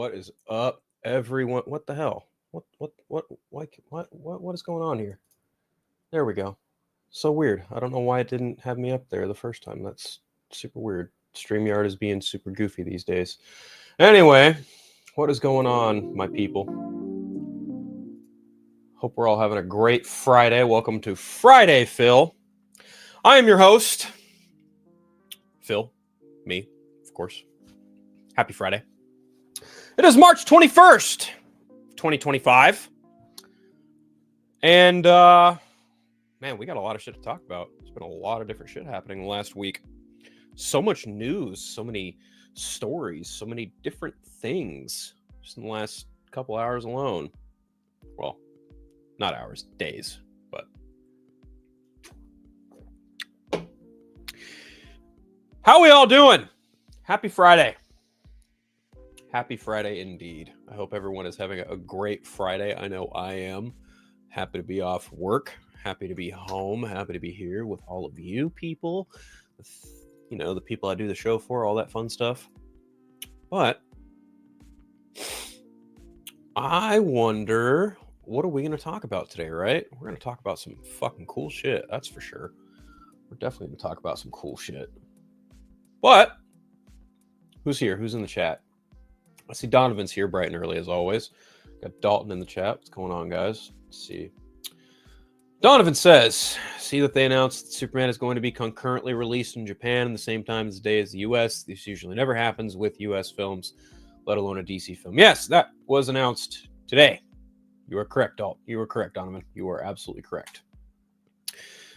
What is up, everyone? What the hell? What is going on here? There we go. So weird. I don't know why it didn't have me up there the first time. That's super weird. StreamYard is being super goofy these days. Anyway, what is going on, my people? Hope we're all having a great Friday. Welcome to Friday, Phil. I am your host, Phil. Me, of course. Happy Friday. It is March 21st, 2025. And, man, we got a lot of shit to talk about. There's been a lot of different shit happening last week. So much news, so many stories, so many different things just in the last couple hours alone. Well, not hours, days, but. How we all doing? Happy Friday. Happy Friday indeed. I hope everyone is having a great Friday. I know I am. Happy to be off work. Happy to be home. Happy to be here with all of you people. You know, the people I do the show for, all that fun stuff. But I wonder, what are we going to talk about today, right? We're going to talk about some fucking cool shit. That's for sure. We're definitely going to talk about some cool shit. But who's here? Who's in the chat? I see Donovan's here bright and early as always. Got Dalton in the chat. What's going on, guys? Let's see. Donovan says, see that they announced that Superman is going to be concurrently released in Japan in the same time as the day as the US. This usually never happens with US films, let alone a DC film. Yes, that was announced today. You are correct, Dalton. You are correct, Donovan. You are absolutely correct.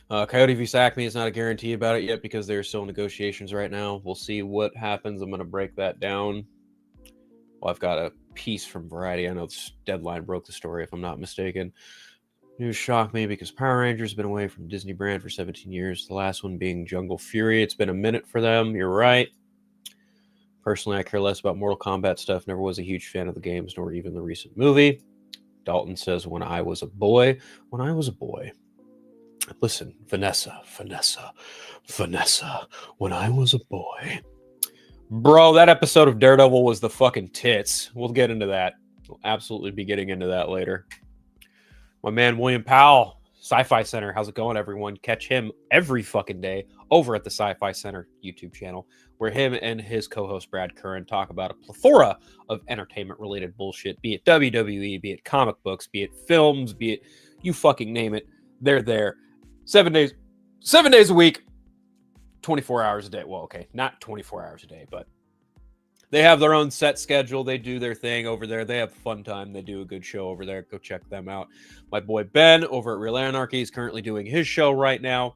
Coyote vs. Acme is not a guarantee about it yet because there are still negotiations right now. We'll see what happens. I'm going to break that down. Well, I've got a piece from Variety. I know this Deadline broke the story, if I'm not mistaken. News shocked me because Power Rangers have been away from Disney brand for 17 years. The last one being Jungle Fury. It's been a minute for them. You're right. Personally, I care less about Mortal Kombat stuff. Never was a huge fan of the games, nor even the recent movie. Dalton says, when I was a boy. When I was a boy. Listen, Vanessa. When I was a boy. Bro, that episode of Daredevil was the fucking tits. We'll get into that. We'll absolutely be getting into that later. My man, William Powell, Sci-Fi Center. How's it going, everyone? Catch him every fucking day over at the Sci-Fi Center YouTube channel, where him and his co-host Brad Curran talk about a plethora of entertainment-related bullshit, be it WWE, be it comic books, be it films, be it you fucking name it. They're there 7 days a week. 24 hours a day. Well, okay, not 24 hours a day, but they have their own set schedule. They do their thing over there. They have a fun time. They do a good show over there. Go check them out. My boy Ben over at Real Anarchy is currently doing his show right now.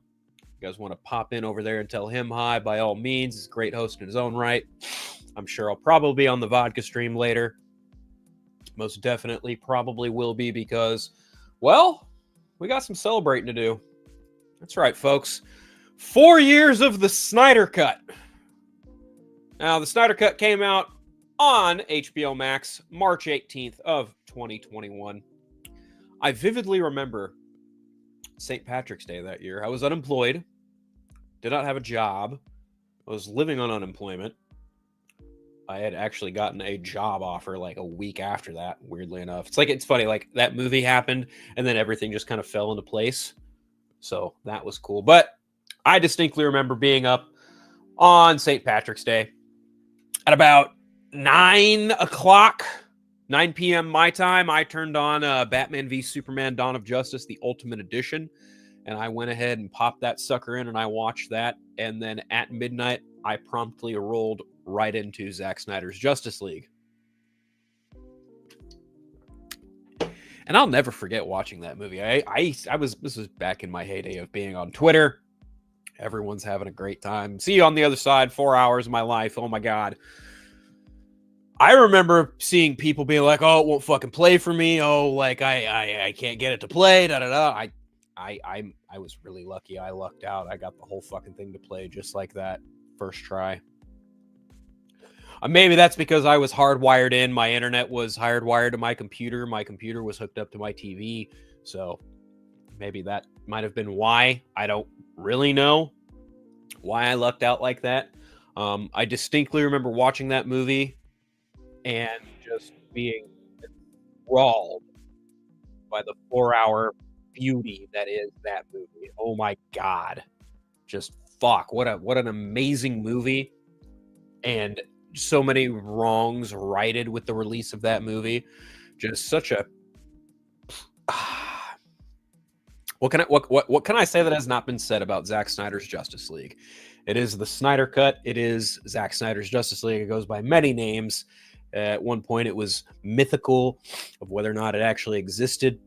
You guys want to pop in over there and tell him hi, by all means. He's a great host in his own right. I'm sure I'll probably be on the vodka stream later. Most definitely probably will be because, well, we got some celebrating to do. That's right, folks. 4 years of the Snyder Cut. Now, the Snyder Cut came out on HBO Max, March 18th of 2021. I vividly remember St. Patrick's Day that year. I was unemployed, did not have a job, I was living on unemployment. I had actually gotten a job offer like a week after that, weirdly enough. It's funny, like that movie happened and then everything just kind of fell into place. So that was cool. But I distinctly remember being up on St. Patrick's Day at about 9 p.m. my time. I turned on Batman v Superman Dawn of Justice, the Ultimate Edition, and I went ahead and popped that sucker in and I watched that. And then at midnight, I promptly rolled right into Zack Snyder's Justice League. And I'll never forget watching that movie. This was back in my heyday of being on Twitter. Everyone's having a great time. See you on the other side. 4 hours of my life. Oh my God. I remember seeing people being like, "Oh, it won't fucking play for me. Oh, like I can't get it to play." Da da da. I was really lucky. I lucked out. I got the whole fucking thing to play just like that first try. Maybe that's because I was hardwired in. My internet was hardwired to my computer. My computer was hooked up to my TV. So maybe that might have been why. I don't really know why I lucked out like that. I distinctly remember watching that movie and just being enthralled by the 4-hour beauty that is that movie. Oh my God. Just fuck. What an amazing movie. And so many wrongs righted with the release of that movie. Just such a what can I say that has not been said about Zack Snyder's Justice League? It is the Snyder Cut. It is Zack Snyder's Justice League. It goes by many names. At one point, it was mythical of whether or not it actually existed.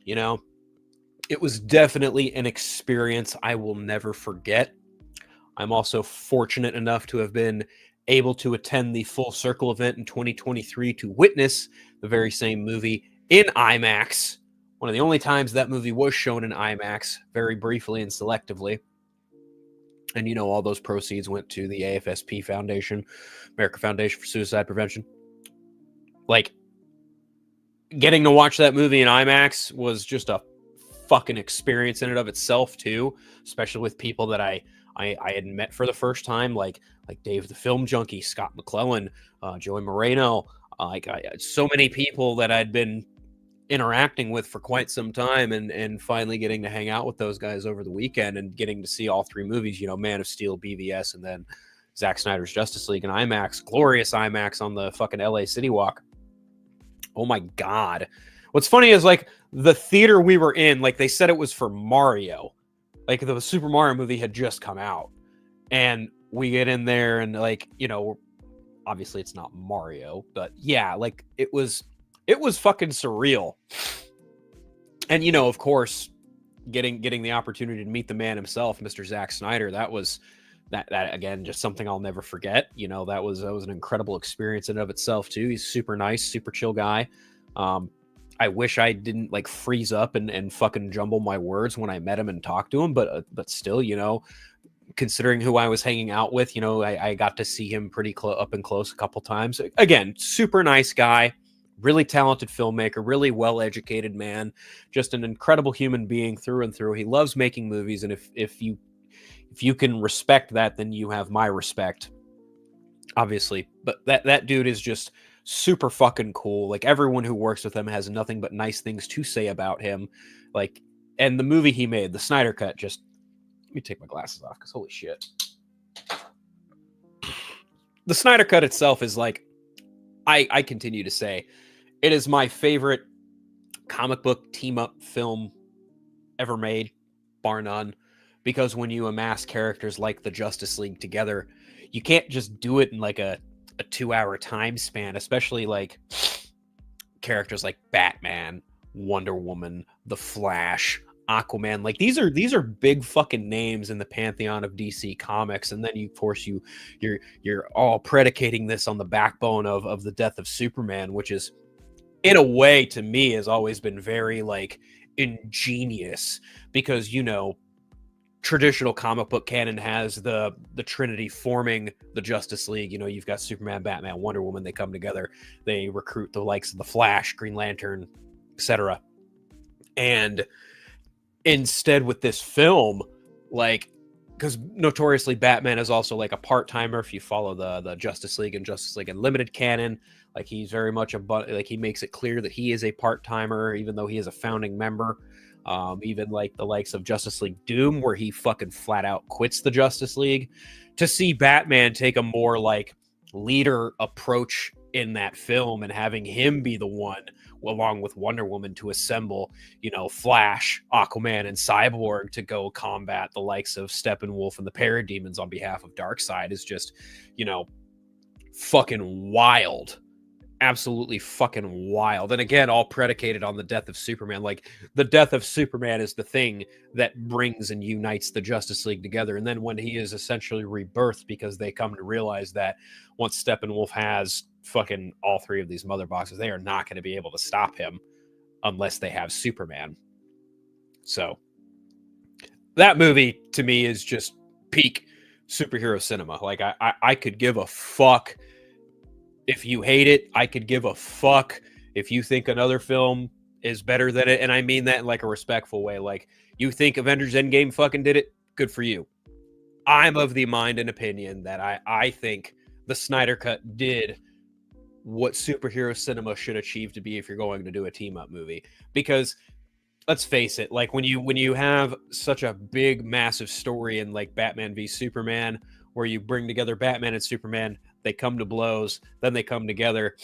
You know, it was definitely an experience I will never forget. I'm also fortunate enough to have been able to attend the Full Circle event in 2023 to witness the very same movie in IMAX. One of the only times that movie was shown in IMAX, very briefly and selectively. And, you know, all those proceeds went to the AFSP Foundation, American Foundation for Suicide Prevention. Like, getting to watch that movie in IMAX was just a fucking experience in and of itself, too, especially with people that I had met for the first time, like Dave the Film Junkie, Scott McClellan, Joey Moreno, so many people that I'd been interacting with for quite some time, and finally getting to hang out with those guys over the weekend and getting to see all three movies, you know, Man of Steel, BVS, and then Zack Snyder's Justice League in IMAX, glorious IMAX on the fucking LA City Walk. Oh my God. What's funny is, like, the theater we were in, like, they said it was for Mario. Like, the Super Mario movie had just come out, and we get in there and, like, you know, obviously it's not Mario, but yeah, like, it was fucking surreal. And, you know, of course, getting the opportunity to meet the man himself, Mr. Zack Snyder, that was that again, just something I'll never forget. You know, that was an incredible experience in and of itself too. He's super nice, super chill guy. I wish I didn't, like, freeze up and fucking jumble my words when I met him and talked to him, but still, you know, considering who I was hanging out with, you know, I got to see him pretty up and close a couple times. Again, super nice guy, really talented filmmaker, really well-educated man, just an incredible human being through and through. He loves making movies, and if you can respect that, then you have my respect, obviously. But that dude is just super fucking cool. Like, everyone who works with him has nothing but nice things to say about him. Like, and the movie he made, the Snyder Cut, just, let me take my glasses off, because holy shit. The Snyder Cut itself is, like, I continue to say, it is my favorite comic book team-up film ever made, bar none. Because when you amass characters like the Justice League together, you can't just do it in, like, a 2-hour time span, especially, like, characters like Batman, Wonder Woman, The Flash, Aquaman. Like, these are big fucking names in the pantheon of DC Comics, and then you're all predicating this on the backbone of the death of Superman, which is, in a way, to me, has always been very, like, ingenious, because, you know, traditional comic book canon has the Trinity forming the Justice League. You know, you've got Superman, Batman, Wonder Woman. They come together, they recruit the likes of the Flash, Green Lantern, etc. And instead, with this film, like, because notoriously Batman is also, like, a part-timer. If you follow the Justice League and Justice League Unlimited canon, like, he's very much like, he makes it clear that he is a part-timer, even though he is a founding member. Even, like, the likes of Justice League Doom, where he fucking flat out quits the Justice League. To see Batman take a more, like, leader approach in that film, and having him be the one, along with Wonder Woman, to assemble, you know, Flash, Aquaman, and Cyborg to go combat the likes of Steppenwolf and the Parademons on behalf of Darkseid, is just, you know, fucking wild. Absolutely fucking wild. And again, all predicated on the death of Superman. Like, the death of Superman is the thing that brings and unites the Justice League together. And then when he is essentially rebirthed, because they come to realize that once Steppenwolf has fucking all three of these mother boxes, they are not going to be able to stop him unless they have Superman. So that movie, to me, is just peak superhero cinema. Like, I could give a fuck if you hate it. I could give a fuck if you think another film is better than it. And I mean that in, like, a respectful way. Like, you think Avengers Endgame fucking did it? Good for you. I'm of the mind and opinion that I think the Snyder Cut did what superhero cinema should achieve to be if you're going to do a team up movie. Because let's face it, like when you have such a big, massive story in like Batman v Superman, where you bring together Batman and Superman, they come to blows, then they come together,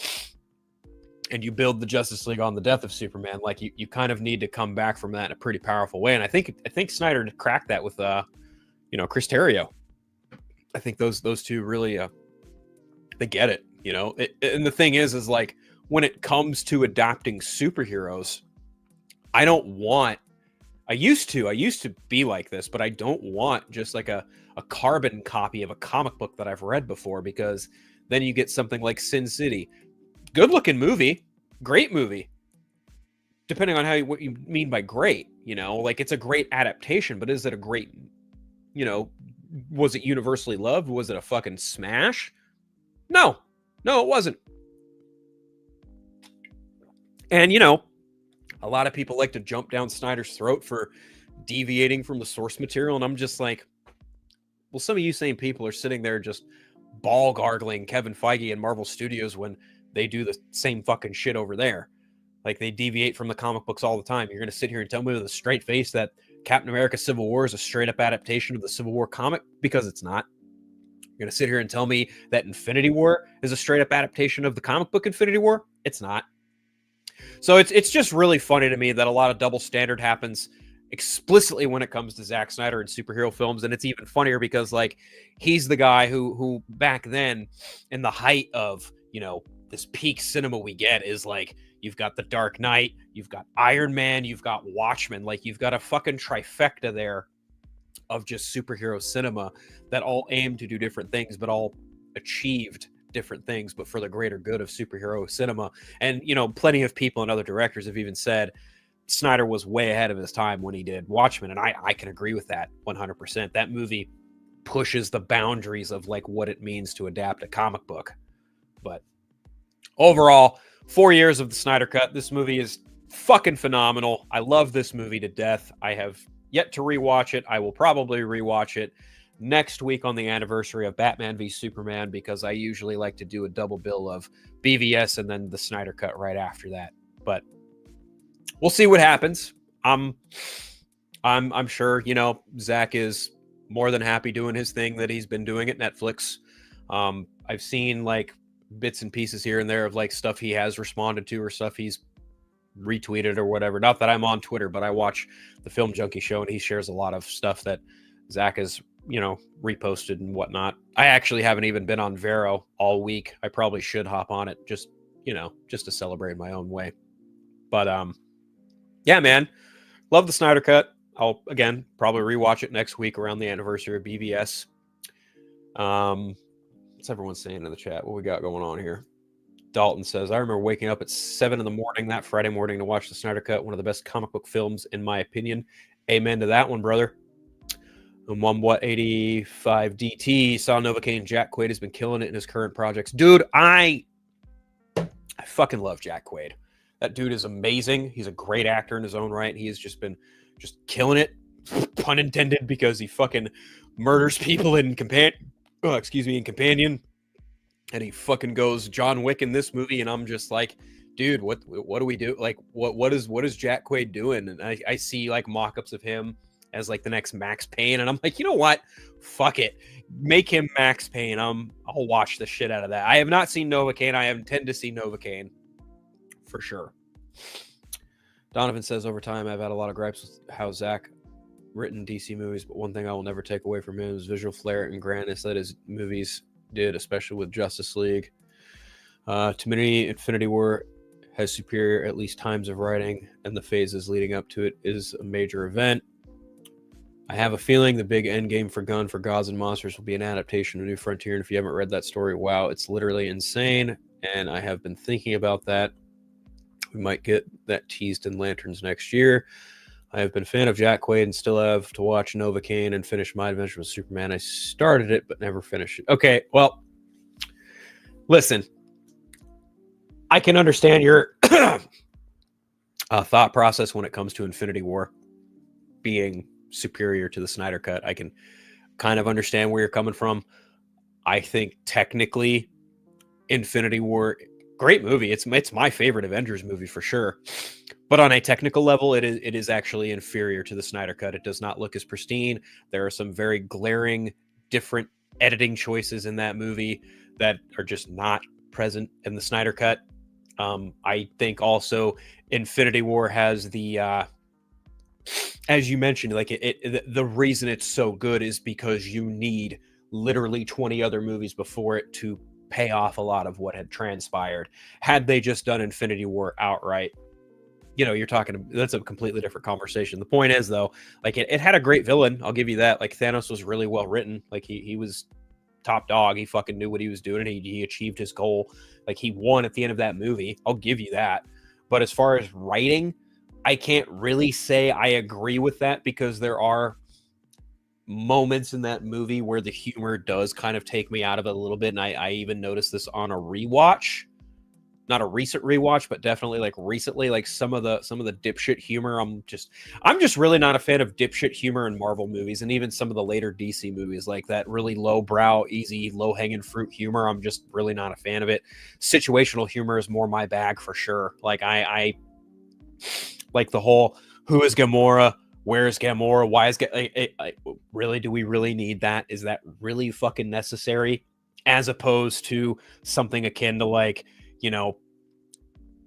and you build the Justice League on the death of Superman. Like you kind of need to come back from that in a pretty powerful way. And I think Snyder cracked that with Chris Terrio. I think those two really they get it. And the thing is like when it comes to adapting superheroes, I used to be like this, but I don't want just like a carbon copy of a comic book that I've read before, because then you get something like Sin City. Good looking movie, great movie. Depending on what you mean by great, like it's a great adaptation, but is it a great, was it universally loved? Was it a fucking smash? No, it wasn't. And, a lot of people like to jump down Snyder's throat for deviating from the source material. And I'm just like, well, some of you same people are sitting there just ball gargling Kevin Feige and Marvel Studios when they do the same fucking shit over there. Like they deviate from the comic books all the time. You're going to sit here and tell me with a straight face that Captain America Civil War is a straight up adaptation of the Civil War comic, because it's not. You're going to sit here and tell me that Infinity War is a straight up adaptation of the comic book Infinity War? It's not. So it's just really funny to me that a lot of double standard happens explicitly when it comes to Zack Snyder and superhero films. And it's even funnier because like he's the guy who back then, in the height of, this peak cinema we get, is like, you've got The Dark Knight, you've got Iron Man, you've got Watchmen, like you've got a fucking trifecta there of just superhero cinema that all aim to do different things, but all achieved different things, but for the greater good of superhero cinema. And, plenty of people and other directors have even said Snyder was way ahead of his time when he did Watchmen. And I can agree with that 100%. That movie pushes the boundaries of like what it means to adapt a comic book. But overall, 4 years of the Snyder Cut. This movie is fucking phenomenal. I love this movie to death. I have yet to rewatch it. I will probably rewatch it next week on the anniversary of Batman v Superman, because I usually like to do a double bill of BVS and then the Snyder Cut right after that. But we'll see what happens. I'm sure, Zach is more than happy doing his thing that he's been doing at Netflix. I've seen like bits and pieces here and there of like stuff he has responded to or stuff he's retweeted or whatever. Not that I'm on Twitter, but I watch the Film Junkie show and he shares a lot of stuff that Zach has, reposted and whatnot. I actually haven't even been on Vero all week. I probably should hop on it just to celebrate my own way. But yeah, man, love the Snyder Cut. I'll again probably rewatch it next week around the anniversary of BVS. What's everyone saying in the chat? What we got going on here? Dalton says, I remember waking up at 7 a.m. that Friday morning to watch the Snyder Cut, one of the best comic book films in my opinion. Amen to that one, brother. And 85 DT saw Novocaine. Jack Quaid has been killing it in his current projects. Dude, I fucking love Jack Quaid. That dude is amazing. He's a great actor in his own right. He has just been killing it, pun intended, because he fucking murders people in Companion. And he fucking goes John Wick in this movie, and I'm just like, dude, what do we do? Like, what is Jack Quaid doing? And I see like mock-ups of him as like the next Max Payne, and I'm like, you know what? Fuck it. Make him Max Payne. I'll watch the shit out of that. I have not seen Novocaine. I intend to see Novocaine for sure. Donovan says, over time, I've had a lot of gripes with how Zach written DC movies, but one thing I will never take away from him is visual flair and grandness that his movies did, especially with Justice League. To me, Infinity War has superior, at least times of writing, and the phases leading up to it is a major event. I have a feeling the big end game for Gunn for Gods and Monsters will be an adaptation of New Frontier, and if you haven't read that story, wow, it's literally insane, and I have been thinking about that. We might get that teased in Lanterns next year. I have been a fan of Jack Quaid and still have to watch Novocaine and finish My Adventure with Superman. I started it, but never finished it. Okay, well, listen, I can understand your thought process when it comes to Infinity War being superior to the Snyder Cut. I can kind of understand where you're coming from. I think technically Infinity War Great movie. It's my favorite Avengers movie for sure. But on a technical level, it is actually inferior to the Snyder Cut. It does not look as pristine. There are some very glaring different editing choices in that movie that are just not present in the Snyder Cut. I think also Infinity War has the as you mentioned, like the reason it's so good is because you need literally 20 other movies before it to pay off a lot of what had transpired. Had they just done Infinity War outright, you're talking, that's a completely different conversation. The point is, though, like it had a great villain. I'll give you that. Like Thanos was really well written. Like he was top dog. He fucking knew what he was doing, and he achieved his goal. Like he won at the end of that movie. I'll give you that. But as far as writing, I can't really say I agree with that, because there are moments in that movie where the humor does kind of take me out of it a little bit. And I even noticed this on a rewatch. Not a recent rewatch, but definitely like recently, like some of the dipshit humor. I'm just really not a fan of dipshit humor in Marvel movies, and even some of the later DC movies, like that really lowbrow, easy, low-hanging fruit humor. I'm just really not a fan of it. Situational humor is more my bag for sure. Like I like the whole "Who is Gamora? Where is Gamora? Why is really? Do we really need that? Is that really fucking necessary?" As opposed to something akin to like,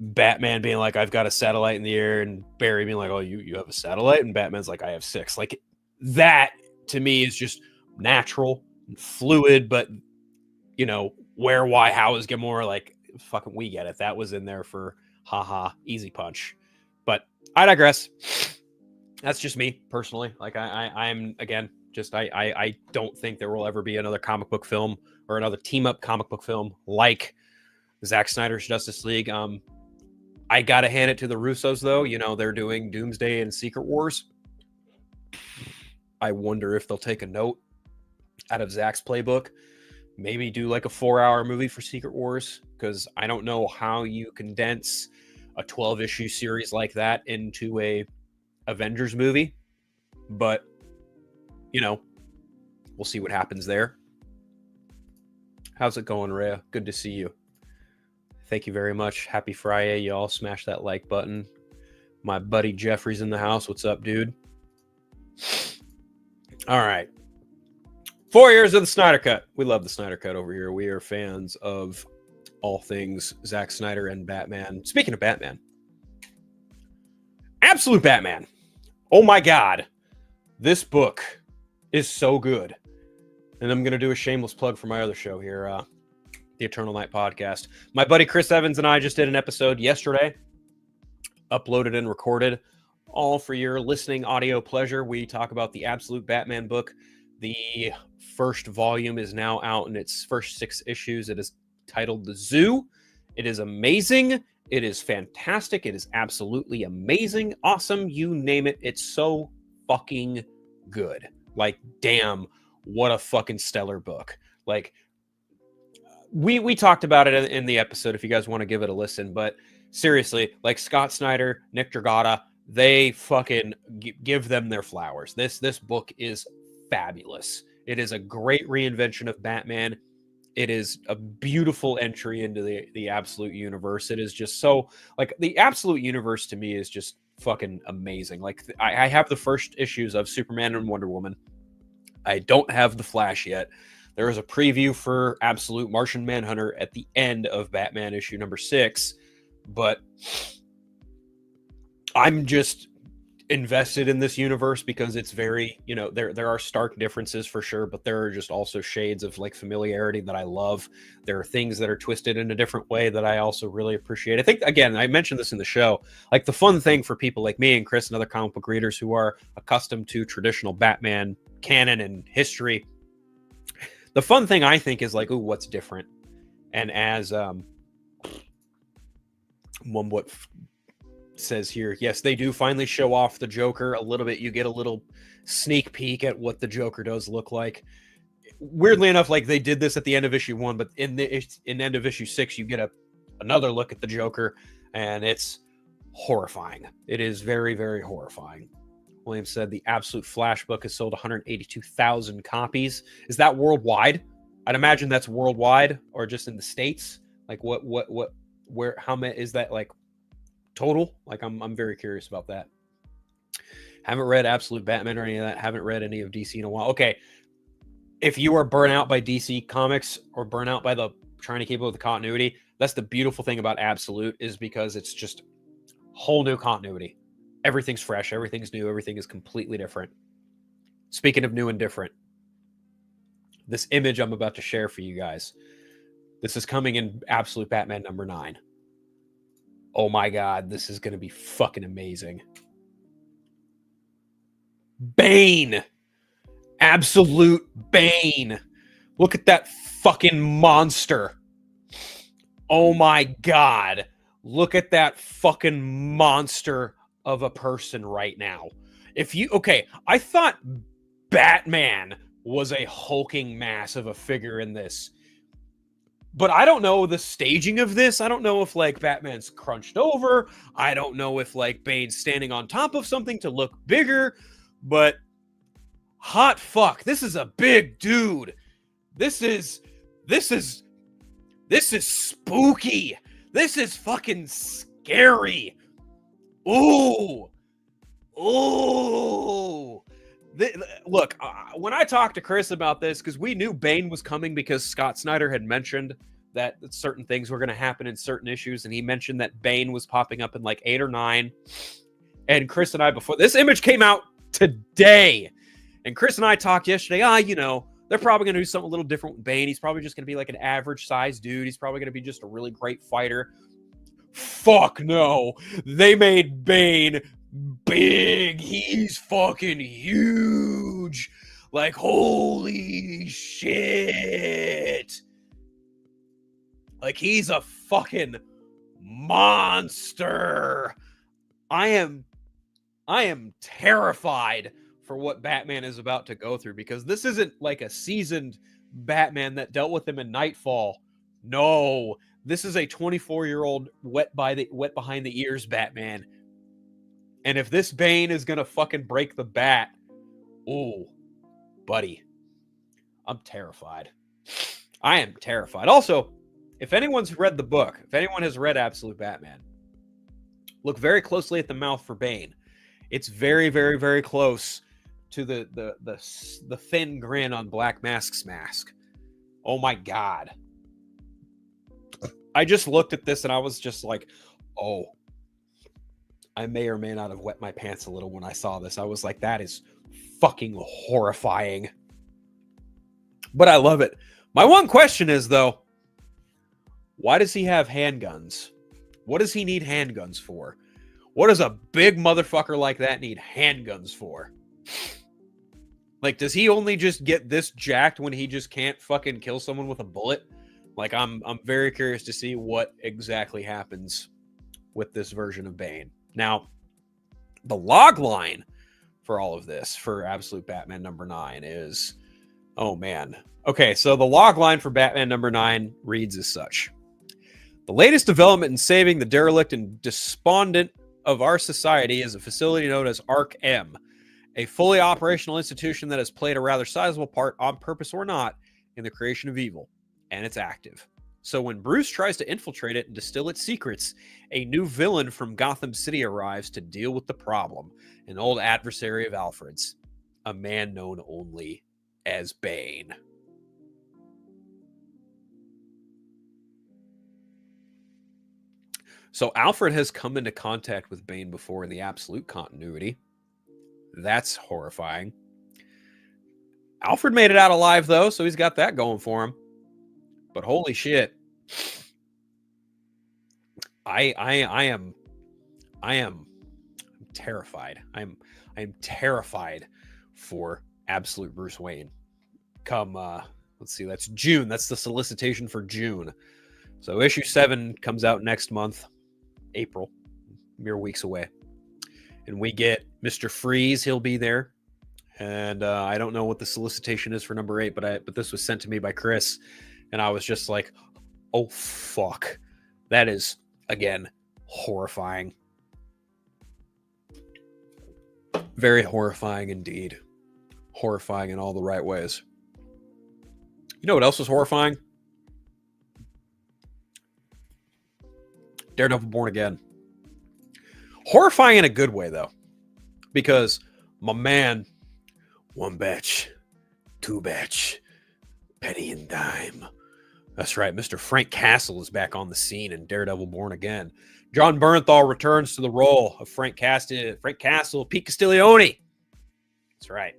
Batman being like, "I've got a satellite in the air," and Barry being like, "Oh, you have a satellite?" And Batman's like, "I have 6. Like that to me is just natural and fluid, but where, why, how is Gamora? Like, fucking we get it. That was in there for haha, easy punch. But I digress. That's just me personally. Like I'm again, just I don't think there will ever be another comic book film or another team up comic book film like Zack Snyder's Justice League. I gotta hand it to the Russos, though. They're doing Doomsday and Secret Wars. I wonder if they'll take a note out of Zack's playbook. Maybe do like a 4-hour movie for Secret Wars, because I don't know how you condense a 12-issue series like that into a Avengers movie. But, we'll see what happens there. How's it going, Rhea? Good to see you. Thank you very much. Happy Friday, y'all. Smash that like button. My buddy Jeffrey's in the house. What's up, dude? All right. 4 years of the Snyder Cut. We love the Snyder Cut over here. We are fans of all things Zack Snyder and Batman. Speaking of Batman, Absolute Batman. Oh my God. This book is so good. And I'm going to do a shameless plug for my other show here, the Eternal Night Podcast. My buddy Chris Evans and I just did an episode yesterday, uploaded and recorded, all for your listening audio pleasure. We talk about the Absolute Batman book. The first volume is now out in its first 6 issues. It is titled The Zoo. It is amazing. It is fantastic. It is absolutely amazing, awesome, you name it. It's so fucking good. Like, damn, what a fucking stellar book. Like, we talked about it in the episode if you guys want to give it a listen, but seriously, like Scott Snyder, Nick Dragotta, they fucking give them their flowers. This book is fabulous. It is a great reinvention of Batman. It is a beautiful entry into the Absolute Universe. It is just so, like, the Absolute Universe to me is just fucking amazing. Like, I have the first issues of Superman and Wonder Woman. I don't have the Flash yet. There is a preview for Absolute Martian Manhunter at the end of Batman issue number 6, but I'm just invested in this universe because it's very, there are stark differences for sure, but there are just also shades of like familiarity that I love. There are things that are twisted in a different way that I also really appreciate. I think, again, I mentioned this in the show, like the fun thing for people like me and Chris and other comic book readers who are accustomed to traditional Batman canon and history, the fun thing I think is like, ooh, what's different? And as what says here, yes, they do finally show off the Joker a little bit. You get a little sneak peek at what the Joker does look like. Weirdly enough, like they did this at the end of issue 1, but in the end of issue 6, you get another look at the Joker, and it's horrifying. It is very, very horrifying. Williams said the Absolute Flash book has sold 182,000 copies. Is that worldwide? I'd imagine that's worldwide or just in the States. Like what Where how many is that like total? Like I'm very curious about that. Haven't read Absolute Batman or any of that. Haven't read any of DC in a while. Okay, if you are burnt out by DC comics or burnt out by the trying to keep up with the continuity, that's the beautiful thing about Absolute, is because it's just whole new continuity. Everything's fresh, everything's new, everything is completely different. Speaking of new and different, this image I'm about to share for you guys, this is coming in Absolute Batman number 9. Oh my God, this is going to be fucking amazing. Bane. Absolute Bane. Look at that fucking monster. Oh my God. Look at that fucking monster of a person right now. Okay, I thought Batman was a hulking mass of a figure in this. But I don't know the staging of this. I don't know if like Batman's crunched over. I don't know if like Bane's standing on top of something to look bigger. But hot fuck, this is a big dude. This is spooky. This is fucking scary. Ooh. Look, when I talked to Chris about this, because we knew Bane was coming because Scott Snyder had mentioned that certain things were going to happen in certain issues, and he mentioned that Bane was popping up in like 8 or 9. And Chris and I, before this image came out today, and Chris and I talked yesterday, they're probably going to do something a little different with Bane. He's probably just going to be like an average sized dude. He's probably going to be just a really great fighter. Fuck no. They made Bane big. He's fucking huge. Like, holy shit. Like, he's a fucking monster. I am terrified for what Batman is about to go through, because this isn't like a seasoned Batman that dealt with him in Nightfall. No, this is a 24-year-old wet behind the ears Batman. And if this Bane is gonna fucking break the bat, ooh, buddy, I'm terrified. I am terrified. Also, if anyone's read the book, if anyone has read Absolute Batman, look very closely at the mouth for Bane. It's very, very, very close to the thin grin on Black Mask's mask. Oh my God. I just looked at this and I was just like, oh, I may or may not have wet my pants a little when I saw this. I was like, that is fucking horrifying. But I love it. My one question is, though, why does he have handguns? What does he need handguns for? What does a big motherfucker like that need handguns for? Like, does he only just get this jacked when he just can't fucking kill someone with a bullet? Like, I'm very curious to see what exactly happens with this version of Bane. Now, the log line for all of this, for Absolute Batman number 9 is, oh man. Okay, so the log line for Batman number 9 reads as such. The latest development in saving the derelict and despondent of our society is a facility known as Arc-M, a fully operational institution that has played a rather sizable part, on purpose or not, in the creation of evil, and it's active. So when Bruce tries to infiltrate it and distill its secrets, a new villain from Gotham City arrives to deal with the problem, an old adversary of Alfred's, a man known only as Bane. So Alfred has come into contact with Bane before in the Absolute continuity. That's horrifying. Alfred made it out alive, though, so he's got that going for him. But holy shit. I am terrified. I'm terrified for Absolute Bruce Wayne. Come, let's see, that's June. That's the solicitation for June. So issue 7 comes out next month, April, mere weeks away. And we get Mr. Freeze. He'll be there. And I don't know what the solicitation is for number 8, but this was sent to me by Chris. And I was just like, oh, fuck. That is, again, horrifying. Very horrifying indeed. Horrifying in all the right ways. You know what else was horrifying? Daredevil Born Again. Horrifying in a good way, though, because my man, one batch, two batch, penny and dime. That's right, Mr. Frank Castle is back on the scene in Daredevil Born Again. John Bernthal returns to the role of Frank Castle, Pete Castiglione. That's right.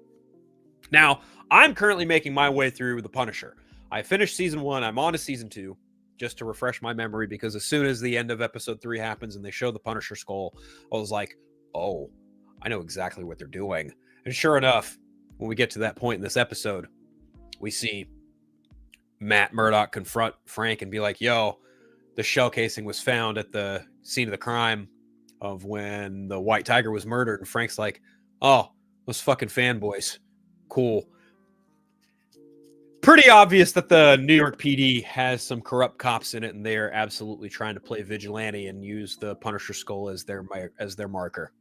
Now, I'm currently making my way through The Punisher. I finished season 1. I'm on to season 2, just to refresh my memory, because as soon as the end of episode 3 happens and they show the Punisher skull, I was like, oh, I know exactly what they're doing. And sure enough, when we get to that point in this episode, we see Matt Murdock confront Frank and be like, yo, the shell casing was found at the scene of the crime of when the White Tiger was murdered. And Frank's like, oh, those fucking fanboys. Cool. Pretty obvious that the New York PD has some corrupt cops in it, and they're absolutely trying to play vigilante and use the Punisher skull as their marker.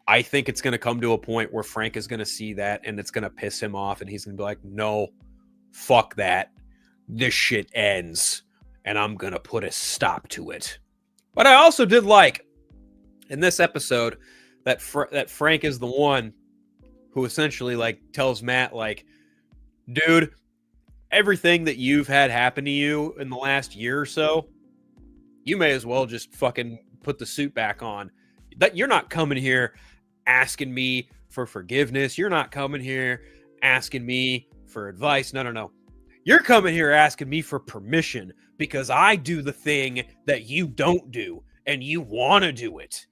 I think it's going to come to a point where Frank is going to see that, and it's going to piss him off, and he's going to be like, no, fuck that. This shit ends, and I'm going to put a stop to it. But I also did like, in this episode, that Frank is the one who essentially like tells Matt, like, dude, everything that you've had happen to you in the last year or so, you may as well just fucking put the suit back on. That you're not coming here asking me for forgiveness. You're not coming here asking me for advice. No. You're coming here asking me for permission because I do the thing that you don't do and you want to do it.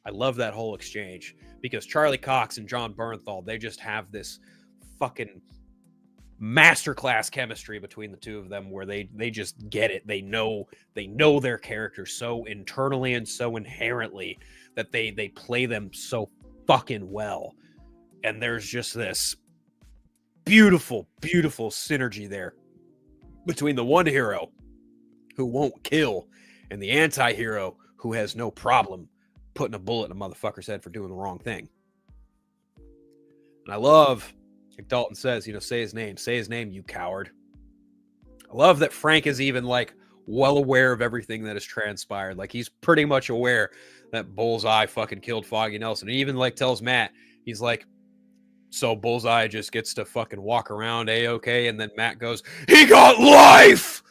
I love that whole exchange because Charlie Cox and John Bernthal, they just have this fucking masterclass chemistry between the two of them where they just get it. They know their characters so internally and so inherently that they play them so fucking well. And there's just this beautiful synergy there between the one hero who won't kill and the anti-hero who has no problem putting a bullet in a motherfucker's head for doing the wrong thing. And I love, like Dalton says, say his name, you coward. I love that Frank is even like well aware of everything that has transpired. Like he's pretty much aware that Bullseye fucking killed Foggy Nelson. He even like tells Matt, he's like, so Bullseye just gets to fucking walk around A-okay. And then Matt goes, he got life!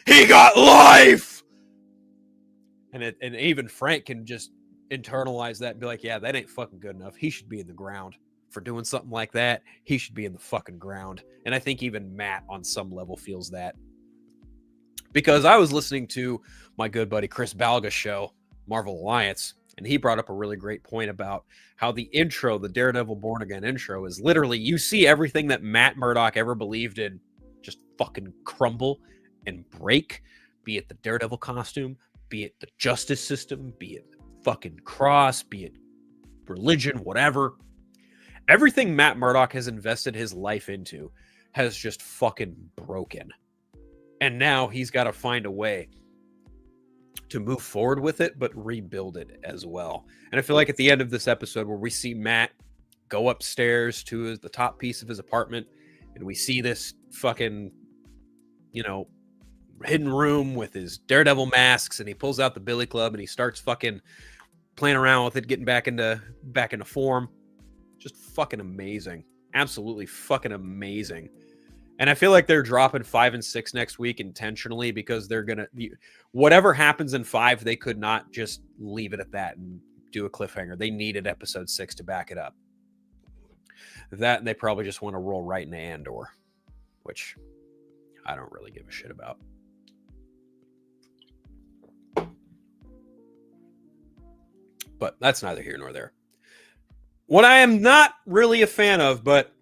He got life! And even Frank can just internalize that and be like, yeah, that ain't fucking good enough. He should be in the ground. For doing something like that, he should be in the fucking ground. And I think even Matt on some level feels that. Because I was listening to my good buddy Chris Balga's show, Marvel Alliance, and he brought up a really great point about how the intro, the Daredevil Born Again intro, is literally, you see everything that Matt Murdock ever believed in just fucking crumble and break, be it the Daredevil costume, be it the justice system, be it fucking cross, be it religion, whatever. Everything Matt Murdock has invested his life into has just fucking broken. And now he's got to find a way to move forward with it, but rebuild it as well. And I feel like at the end of this episode where we see Matt go upstairs to the top piece of his apartment, and we see this fucking, hidden room with his Daredevil masks, and he pulls out the billy club and he starts fucking playing around with it, getting back into form. Just fucking amazing. Absolutely fucking amazing. And I feel like they're dropping 5 and 6 next week intentionally because they're going to... Whatever happens in 5, they could not just leave it at that and do a cliffhanger. They needed episode 6 to back it up. That, and they probably just want to roll right into Andor, which I don't really give a shit about. But that's neither here nor there. What I am not really a fan of, but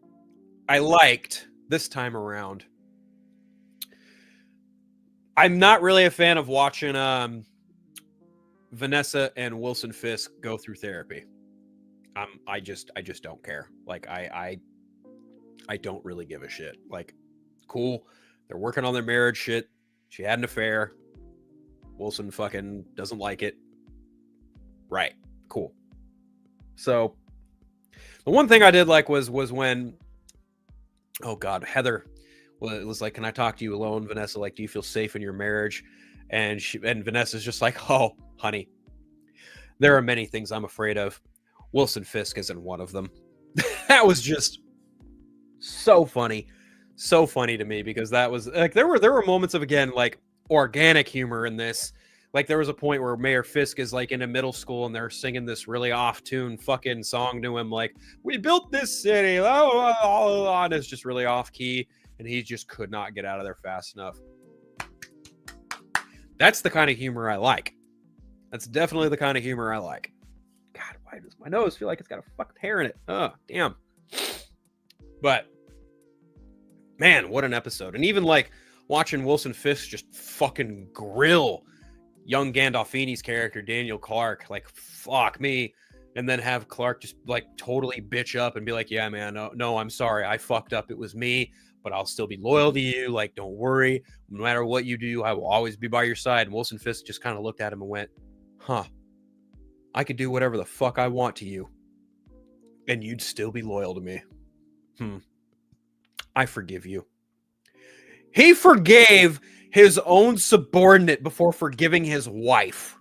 I liked this time around, I'm not really a fan of watching Vanessa and Wilson Fisk go through therapy. I just don't care. Like I don't really give a shit. Like, cool, they're working on their marriage shit. She had an affair. Wilson fucking doesn't like it. Right. Cool. So the one thing I did like was when, oh God, Heather was like, can I talk to you alone, Vanessa? Like, do you feel safe in your marriage? And Vanessa's just like, oh, honey, there are many things I'm afraid of. Wilson Fisk isn't one of them. That was just so funny to me, because that was like, there were moments of, again, like, organic humor in this. Like, there was a point where Mayor Fisk is like in a middle school and they're singing this really off-tune fucking song to him, like, we built this city, and it's just really off-key, and he just could not get out of there fast enough. That's the kind of humor I like. That's definitely the kind of humor I like. God, why does my nose feel like it's got a fucking hair in it? Oh, damn. But, man, what an episode. And even, like, watching Wilson Fisk just fucking grill young Gandolfini's character, Daniel Clark, like, fuck me. And then have Clark just, like, totally bitch up and be like, yeah, man, no, I'm sorry. I fucked up. It was me, but I'll still be loyal to you. Like, don't worry. No matter what you do, I will always be by your side. And Wilson Fisk just kind of looked at him and went, huh, I could do whatever the fuck I want to you, and you'd still be loyal to me. I forgive you. He forgave his own subordinate before forgiving his wife.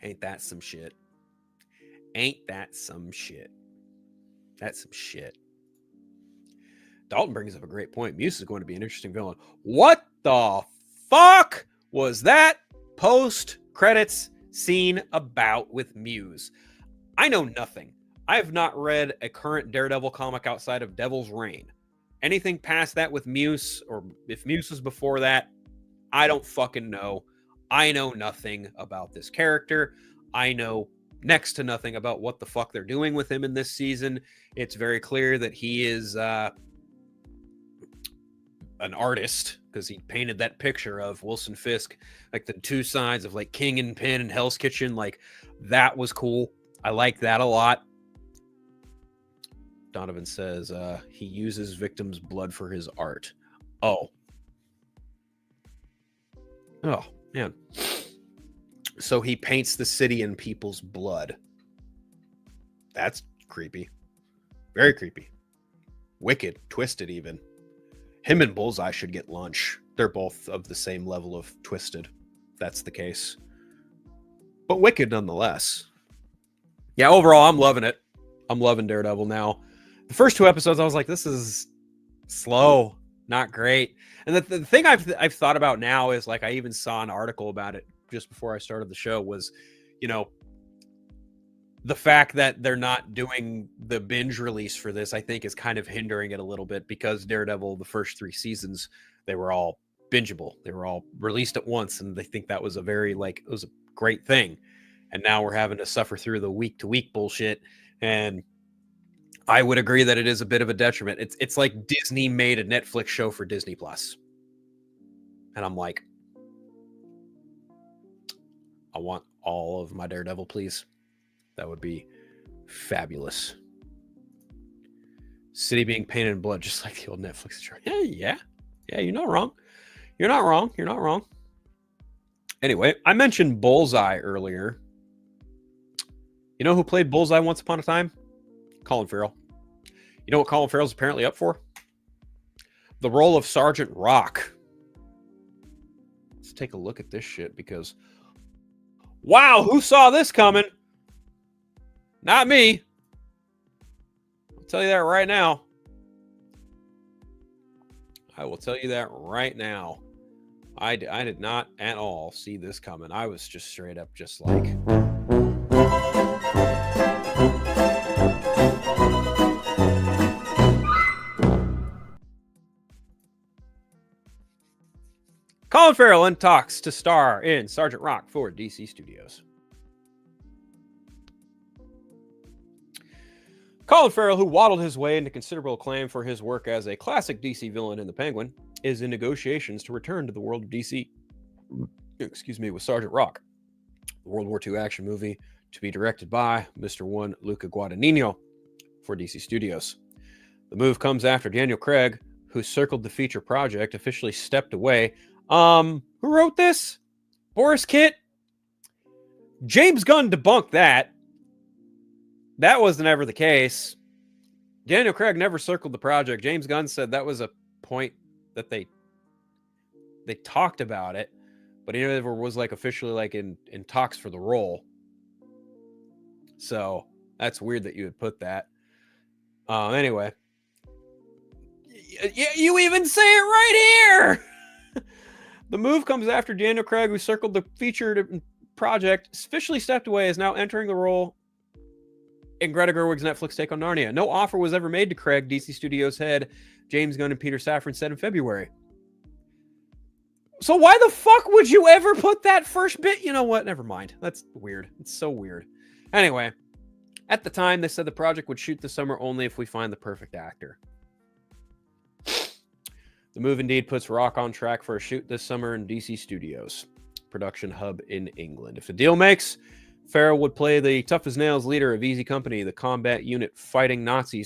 Ain't that some shit? Ain't that some shit? That's some shit. Dalton brings up a great point. Muse is going to be an interesting villain. What the fuck was that post-credits scene about with Muse? I know nothing. I have not read a current Daredevil comic outside of Devil's Reign. Anything past that with Muse, or if Muse was before that, I don't fucking know. I know nothing about this character. I know next to nothing about what the fuck they're doing with him in this season. It's very clear that he is an artist, because he painted that picture of Wilson Fisk, like the two sides of like King and Pin and Hell's Kitchen. Like, that was cool. I like that a lot. Donovan says he uses victims' blood for his art. Oh, man. So he paints the city in people's blood. That's creepy. Very creepy. Wicked. Twisted, even. Him and Bullseye should get lunch. They're both of the same level of twisted. That's the case. But wicked nonetheless. Yeah, overall, I'm loving it. I'm loving Daredevil now. The first two episodes, I was like, this is slow, not great. And the thing I've thought about now is, like, I even saw an article about it just before I started the show, was, you know, the fact that they're not doing the binge release for this, I think, is kind of hindering it a little bit, because Daredevil, the first 3 seasons, they were all bingeable. They were all released at once, and they think that was a very, like, it was a great thing. And now we're having to suffer through the week-to-week bullshit, and I would agree that it is a bit of a detriment. It's like Disney made a Netflix show for Disney Plus. And I'm like, I want all of my Daredevil, please. That would be fabulous. City being painted in blood, just like the old Netflix show. Yeah, you're not wrong. You're not wrong. Anyway, I mentioned Bullseye earlier. You know who played Bullseye once upon a time? Colin Farrell. You know what Colin Farrell's apparently up for? The role of Sergeant Rock. Let's take a look at this shit, because wow, who saw this coming? Not me. I'll tell you that right now. I will tell you that right now. I did not at all see this coming. I was just straight up just like... Colin Farrell in talks to star in Sergeant Rock for DC Studios. Colin Farrell, who waddled his way into considerable acclaim for his work as a classic DC villain in The Penguin, is in negotiations to return to the world of DC, with Sergeant Rock, the World War II action movie to be directed by Mr. One Luca Guadagnino for DC Studios. The move comes after Daniel Craig, who circled the feature project, officially stepped away. Who wrote this? Boris Kitt? James Gunn debunked that. That wasn't ever the case. Daniel Craig never circled the project. James Gunn said that was a point that they they talked about it, but he never was like officially like in talks for the role. So that's weird that you would put that. Anyway, you even say it right here. The move comes after Daniel Craig, who circled the featured project, officially stepped away, is now entering the role in Greta Gerwig's Netflix take on Narnia. No offer was ever made to Craig, DC Studios head James Gunn and Peter Safran said in February. So why the fuck would you ever put that first bit? You know what? Never mind. That's weird. It's so weird. Anyway, at the time, they said the project would shoot this summer only if we find the perfect actor. The move indeed puts Rock on track for a shoot this summer in DC Studios, production hub in England. If the deal makes, Ferrell would play the tough as nails leader of Easy Company, the combat unit fighting Nazi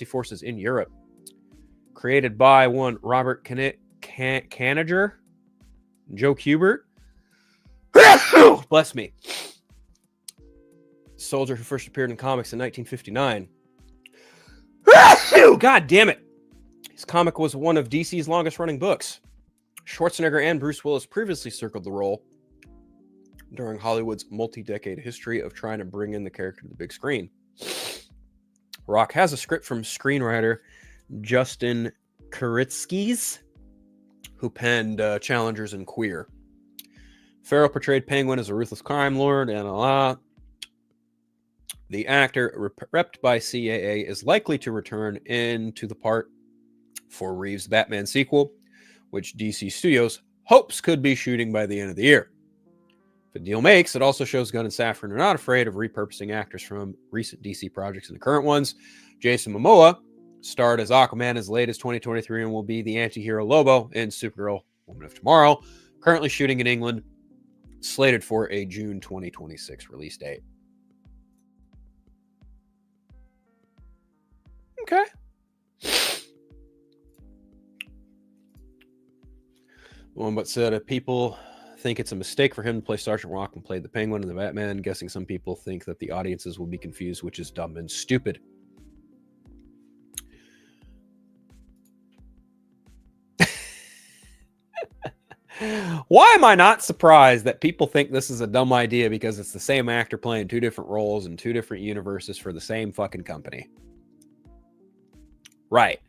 forces in Europe. Created by one Robert Kanager, Joe Kubert. Bless me. Soldier who first appeared in comics in 1959. God damn it. His comic was one of DC's longest running books. Schwarzenegger and Bruce Willis previously circled the role during Hollywood's multi-decade history of trying to bring in the character to the big screen. Rock has a script from screenwriter Justin Kuritzkis, who penned Challengers and Queer. Ferrell portrayed Penguin as a ruthless crime lord, and the actor, repped by CAA, is likely to return into the part for Reeves' Batman sequel, which DC Studios hopes could be shooting by the end of the year. If the deal makes, it also shows Gunn and Safran are not afraid of repurposing actors from recent DC projects into current ones. Jason Momoa starred as Aquaman as late as 2023 and will be the anti-hero Lobo in Supergirl Woman of Tomorrow, currently shooting in England, slated for a June 2026 release date. Okay. One but said if people think it's a mistake for him to play Sergeant Rock and play the Penguin and the Batman, guessing some people think that the audiences will be confused, which is dumb and stupid. Why am I not surprised that people think this is a dumb idea because it's the same actor playing two different roles in two different universes for the same fucking company? Right.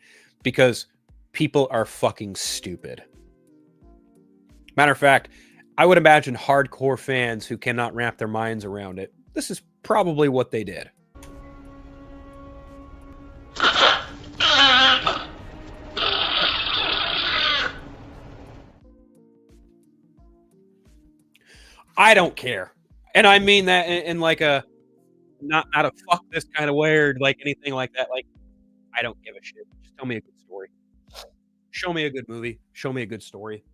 Because people are fucking stupid. Matter of fact, I would imagine hardcore fans who cannot wrap their minds around it, this is probably what they did. I don't care. And I mean that in like a not a fuck this kind of way or like anything like that. Like, I don't give a shit. Just tell me a good story. Show me a good movie. Show me a good story.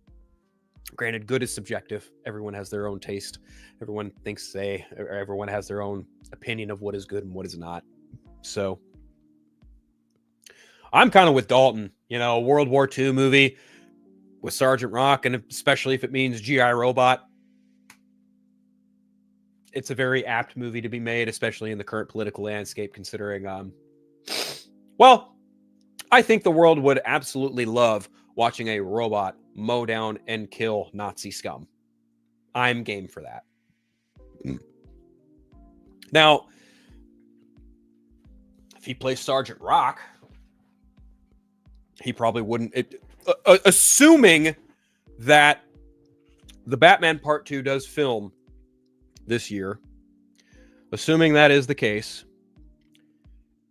Granted, good is subjective. Everyone has their own taste. Everyone everyone has their own opinion of what is good and what is not. So I'm kind of with Dalton. You know, a World War II movie with Sergeant Rock, and especially if it means G.I. Robot. It's a very apt movie to be made, especially in the current political landscape, considering, well, I think the world would absolutely love watching a robot mow down and kill Nazi scum. I'm game for that. Now, if he plays Sergeant Rock, he probably wouldn't. Assuming that the Batman Part 2 does film this year, assuming that is the case,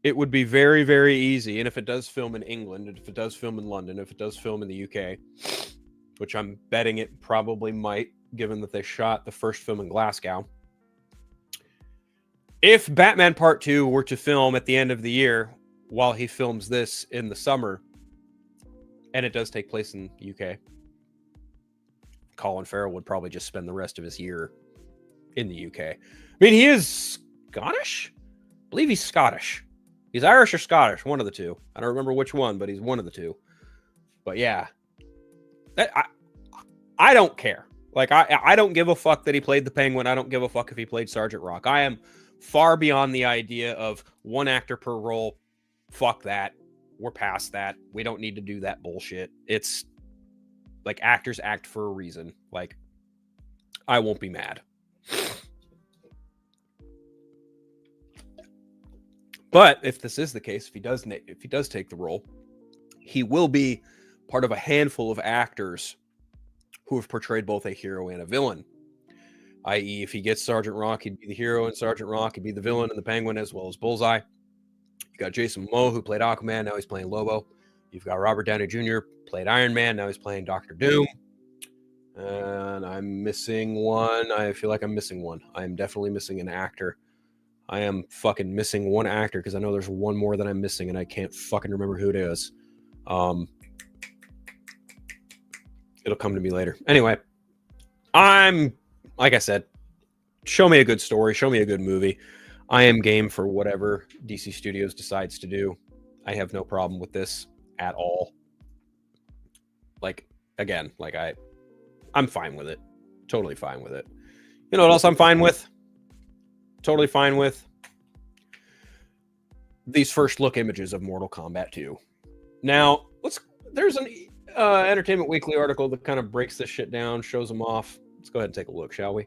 it would be very, very easy. And if it does film in England, and if it does film in London, if it does film in the UK, which I'm betting it probably might, given that they shot the first film in Glasgow. If Batman Part 2 were to film at the end of the year while he films this in the summer, and it does take place in the UK, Colin Ferrell would probably just spend the rest of his year in the UK. I mean, he is Scottish? I believe he's Scottish. He's Irish or Scottish, one of the two. I don't remember which one, but he's one of the two. But yeah, I don't care. Like, I don't give a fuck that he played the Penguin. I don't give a fuck if he played Sergeant Rock. I am far beyond the idea of one actor per role. Fuck that. We're past that. We don't need to do that bullshit. It's Like, actors act for a reason. Like, I won't be mad. But if this is the case, if he does take the role, he will be part of a handful of actors who have portrayed both a hero and a villain. I.e., if he gets Sergeant Rock, he'd be the hero in Sergeant Rock, he'd be the villain in the Penguin, as well as Bullseye. You got Jason Momoa, who played Aquaman, now he's playing Lobo. You've got Robert Downey Jr., played Iron Man, now he's playing Doctor Doom. And I'm missing one. I feel like I'm missing one. I am definitely missing an actor. I am fucking missing one actor because I know there's one more that I'm missing and I can't fucking remember who it is. It'll come to me later. Anyway, like I said, show me a good story, show me a good movie. I am game for whatever DC Studios decides to do. I have no problem with this at all. Like, again, like I'm fine with it. Totally fine with it. You know what else I'm fine with? Totally fine with these first look images of Mortal Kombat 2. Now, there's an Entertainment Weekly article that kind of breaks this shit down, shows them off. Let's go ahead and take a look, shall we?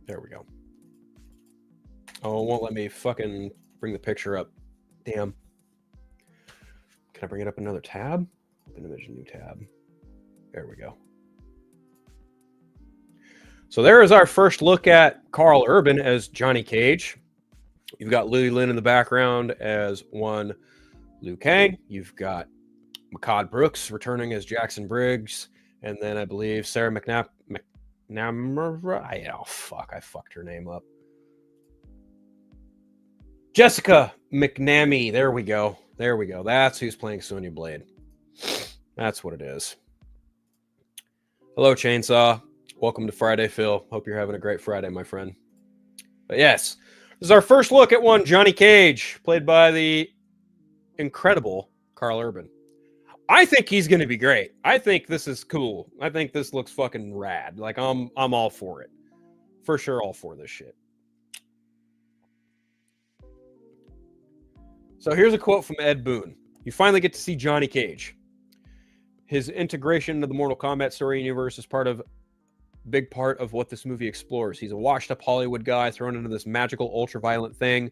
There we go. Oh, it won't let me fucking bring the picture up. Damn. Can I bring it up another tab? Open image, new tab. There we go. So there is our first look at Karl Urban as Johnny Cage. You've got Louis Lin in the background as one Liu Kang. You've got Makad Brooks returning as Jackson Briggs. And then I believe Sarah McNamara. Oh, fuck. I fucked her name up. Jessica McNamee. There we go. There we go. That's who's playing Sonya Blade. That's what it is. Hello, Chainsaw. Welcome to Friday, Phil. Hope you're having a great Friday, my friend. But yes, this is our first look at one Johnny Cage, played by the incredible Karl Urban. I think he's going to be great. I think this is cool. I think this looks fucking rad. Like, I'm all for it. For sure, all for this shit. So here's a quote from Ed Boon. You finally get to see Johnny Cage. His integration into the Mortal Kombat story universe is big part of what this movie explores. He's a washed-up Hollywood guy thrown into this magical, ultra-violent thing.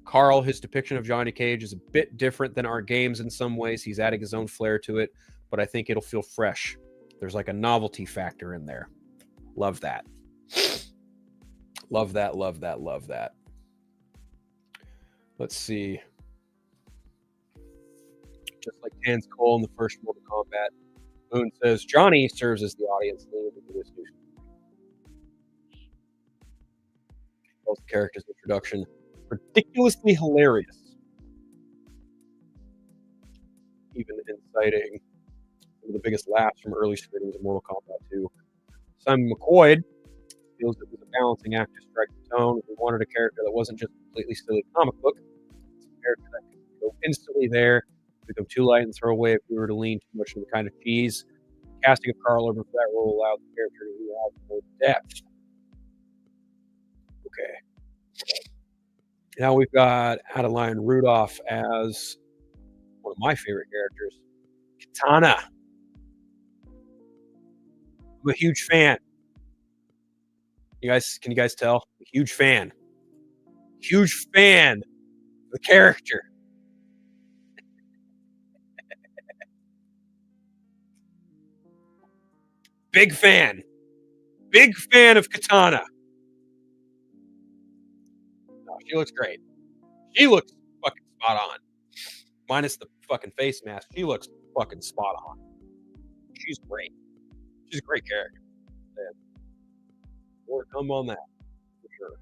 Karl, his depiction of Johnny Cage is a bit different than our games in some ways. He's adding his own flair to it, but I think it'll feel fresh. There's like a novelty factor in there. Love that. Love that, love that, love that. Let's see. Just like Hans Cole in the first Mortal Kombat, Boone says Johnny serves as the audience lead into this new the character's introduction ridiculously hilarious, even inciting some of the biggest laughs from early screenings of Mortal Kombat 2. Simon McCoy feels it was a balancing act to strike the tone. We wanted a character that wasn't just completely silly comic book. It's a character that could go instantly there, become too light and throw away if we were to lean too much into the kind of cheese. Casting of Karl Urban for that role allowed the character to have more depth. Okay. Now we've got Adeline Rudolph as one of my favorite characters, Katana. I'm a huge fan. Can you guys tell? A huge fan. Huge fan of the character. Big fan. Big fan of Katana. No, she looks great. She looks fucking spot on. Minus the fucking face mask. She looks fucking spot on. She's great. She's a great character. Yeah. More to come on that, for sure.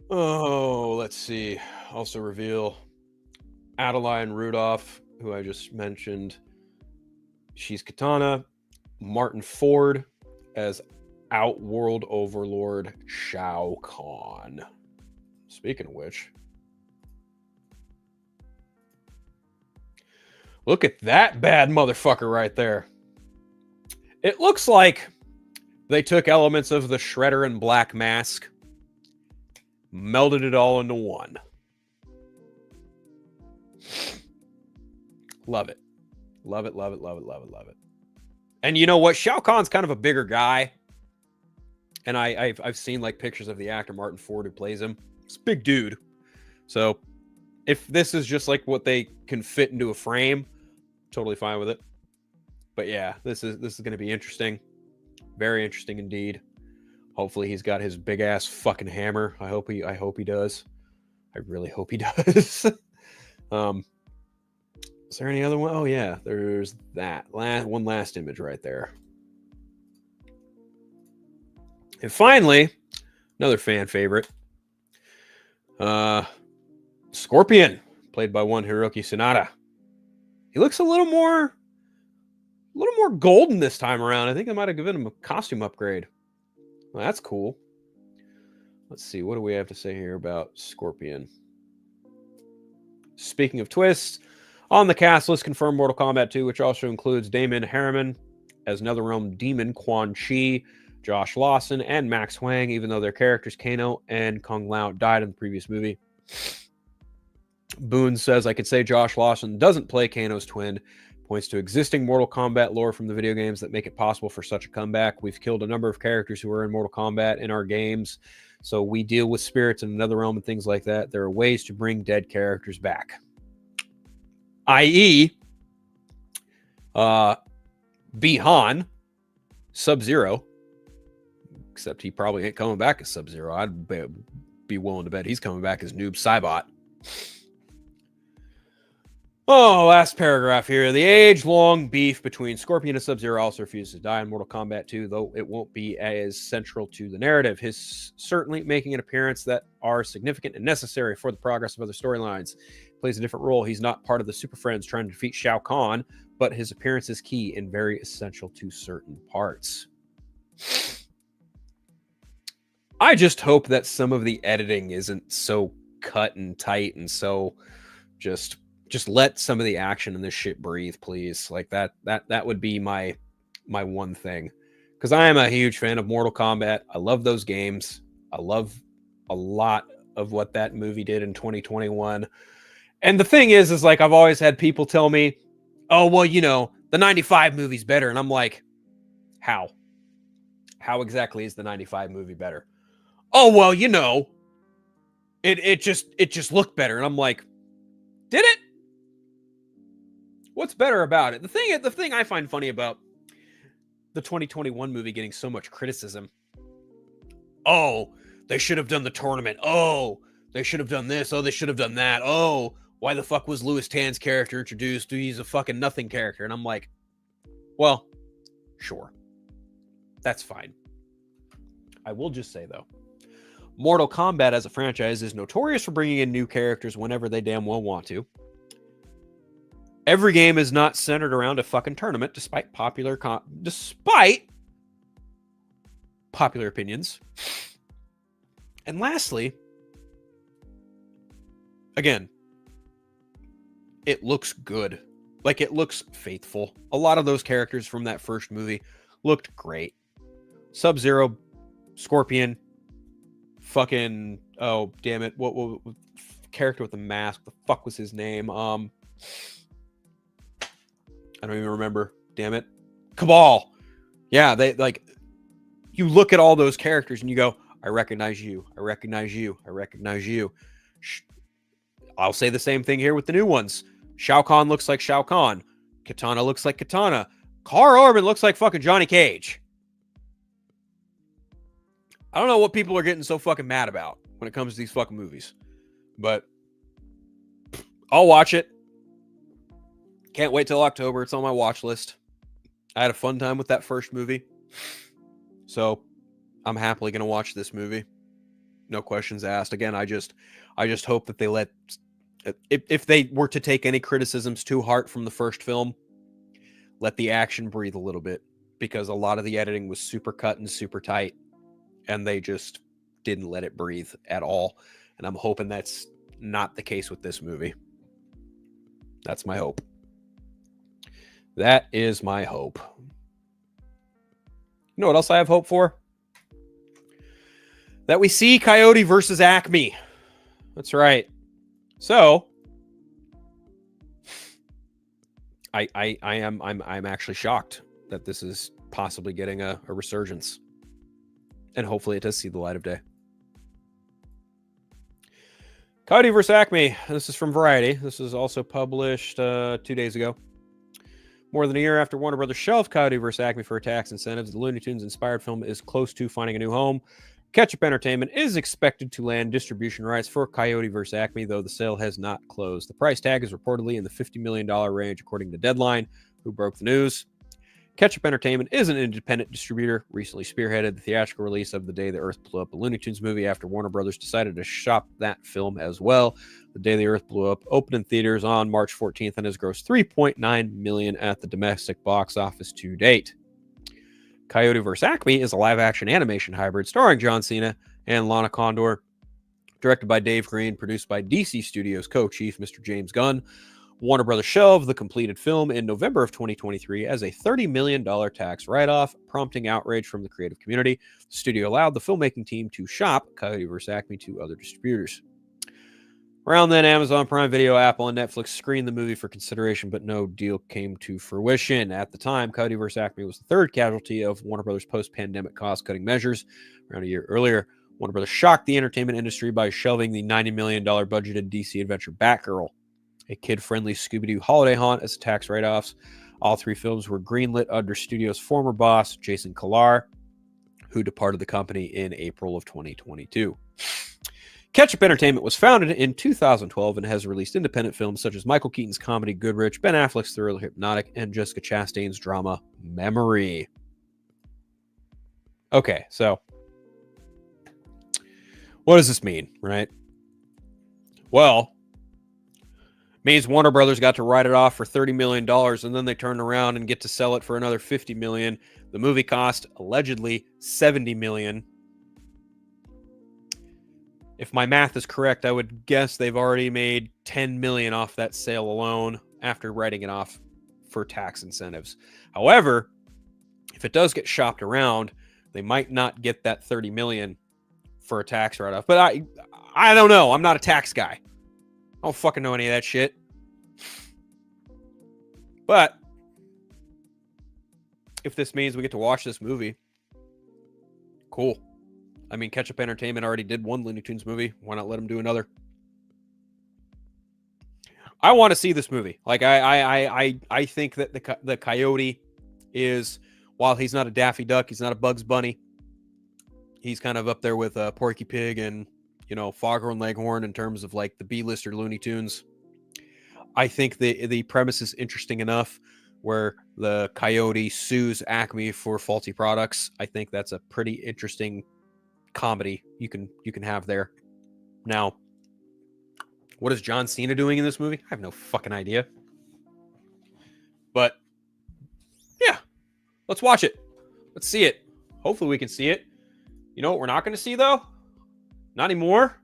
Oh, let's see. Also reveal Adeline Rudolph, who I just mentioned. She's Katana. Martin Ford as Outworld Overlord Shao Kahn. Speaking of which, look at that bad motherfucker right there. It looks like they took elements of the Shredder and Black Mask, melded it all into one. Love it. Love it, love it, love it, love it, love it. And you know what? Shao Kahn's kind of a bigger guy. And I've seen like pictures of the actor Martin Ford who plays him. It's a big dude. So if this is just like what they can fit into a frame, totally fine with it. But yeah, this is going to be interesting. Very interesting indeed. Hopefully he's got his big ass fucking hammer. I hope he does. I really hope he does. Is there any other one? Oh yeah, there's that one last image right there. And finally, another fan favorite. Scorpion, played by one Hiroki Sanada. He looks a little more golden this time around. I think I might have given him a costume upgrade. Well, that's cool. Let's see, what do we have to say here about Scorpion? Speaking of twists, on the cast list confirmed Mortal Kombat 2, which also includes Damon Harriman as NetherRealm Demon Quan Chi, Josh Lawson, and Max Huang, even though their characters Kano and Kung Lao died in the previous movie. Boone says, I could say Josh Lawson doesn't play Kano's twin, points to existing Mortal Kombat lore from the video games that make it possible for such a comeback. We've killed a number of characters who are in Mortal Kombat in our games, so we deal with spirits in another realm and things like that. There are ways to bring dead characters back. I.e., Bi-Han, Sub-Zero, except he probably ain't coming back as Sub-Zero. I'd be willing to bet he's coming back as Noob Saibot. Oh, last paragraph here. The age-long beef between Scorpion and Sub-Zero also refuses to die in Mortal Kombat 2, though it won't be as central to the narrative. His certainly making an appearance that are significant and necessary for the progress of other storylines. Plays a different role. He's not part of the Super Friends trying to defeat Shao Kahn, but his appearance is key and very essential to certain parts. I just hope that some of the editing isn't so cut and tight and so just let some of the action in this shit breathe, please. Like that would be my one thing. Because I am a huge fan of Mortal Kombat. I love those games. I love a lot of what that movie did in 2021. And the thing is like I've always had people tell me, oh, well, you know, the 95 movie's better. And I'm like, how? How exactly is the 95 movie better? Oh, well, you know, it just looked better. And I'm like, did it? What's better about it? The thing I find funny about the 2021 movie getting so much criticism. Oh, they should have done the tournament. Oh, they should have done this. Oh, they should have done that. Oh, why the fuck was Louis Tan's character introduced? He's a fucking nothing character. And I'm like, well, sure. That's fine. I will just say, though, Mortal Kombat as a franchise is notorious for bringing in new characters whenever they damn well want to. Every game is not centered around a fucking tournament, despite popular opinions. And lastly, again, it looks good. Like, it looks faithful. A lot of those characters from that first movie looked great. Sub-Zero, Scorpion, fucking, oh, damn it. What character with the mask? The fuck was his name? I don't even remember. Damn it. Cabal. Yeah, they like, you look at all those characters and you go, I recognize you. I recognize you. I recognize you. I'll say the same thing here with the new ones. Shao Kahn looks like Shao Kahn. Katana looks like Katana. Carl Urban looks like fucking Johnny Cage. I don't know what people are getting so fucking mad about when it comes to these fucking movies. But I'll watch it. Can't wait till October. It's on my watch list. I had a fun time with that first movie. So I'm happily going to watch this movie. No questions asked. Again, I just hope that they let, if they were to take any criticisms to heart from the first film, let the action breathe a little bit, because a lot of the editing was super cut and super tight, and they just didn't let it breathe at all. And I'm hoping that's not the case with this movie. That's my hope. That is my hope. You know what else I have hope for? That we see Coyote versus Acme. That's right. So, I'm actually shocked that this is possibly getting a resurgence, and hopefully it does see the light of day. Coyote vs. Acme. This is from Variety. This is also published 2 days ago. More than a year after Warner Brothers shelved Coyote vs. Acme for tax incentives, the Looney Tunes-inspired film is close to finding a new home. Ketchup Entertainment is expected to land distribution rights for Coyote vs. Acme, though the sale has not closed. The price tag is reportedly in the $50 million range, according to Deadline, who broke the news. Ketchup Entertainment is an independent distributor, recently spearheaded the theatrical release of The Day the Earth Blew Up, a Looney Tunes movie, after Warner Brothers decided to shop that film as well. The Day the Earth Blew Up opened in theaters on March 14th and has grossed $3.9 million at the domestic box office to date. Coyote vs. Acme is a live-action animation hybrid starring John Cena and Lana Condor, directed by Dave Green, produced by DC Studios co-chief Mr. James Gunn. Warner Brothers shelved the completed film in November of 2023 as a $30 million tax write-off, prompting outrage from the creative community. The studio allowed the filmmaking team to shop Coyote vs. Acme to other distributors. Around then, Amazon Prime Video, Apple, and Netflix screened the movie for consideration, but no deal came to fruition. At the time, Coyote vs. Acme was the third casualty of Warner Brothers' post-pandemic cost-cutting measures. Around a year earlier, Warner Brothers shocked the entertainment industry by shelving the $90 million budgeted DC adventure Batgirl, a kid-friendly Scooby-Doo holiday haunt, as tax write-offs. All three films were greenlit under studio's former boss, Jason Kilar, who departed the company in April of 2022. Ketchup Entertainment was founded in 2012 and has released independent films such as Michael Keaton's comedy Goodrich, Ben Affleck's thriller Hypnotic, and Jessica Chastain's drama Memory. Okay, so what does this mean, right? Well, means Warner Brothers got to write it off for $30 million, and then they turn around and get to sell it for another $50 million. The movie cost allegedly $70 million. If my math is correct, I would guess they've already made $10 million off that sale alone after writing it off for tax incentives. However, if it does get shopped around, they might not get that $30 million for a tax write-off. But I don't know. I'm not a tax guy. I don't fucking know any of that shit. But if this means we get to watch this movie, cool. I mean, Ketchup Entertainment already did one Looney Tunes movie. Why not let them do another? I want to see this movie. Like, I think that the Coyote is, while he's not a Daffy Duck, he's not a Bugs Bunny. He's kind of up there with Porky Pig and, you know, Foghorn Leghorn in terms of like the B-lister Looney Tunes. I think the premise is interesting enough where the Coyote sues Acme for faulty products. I think that's a pretty interesting comedy you can have there. Now, what is John Cena doing in this movie? I have no fucking idea. But yeah, let's watch it. Let's see it. Hopefully we can see it. You know what we're not going to see though? Not anymore.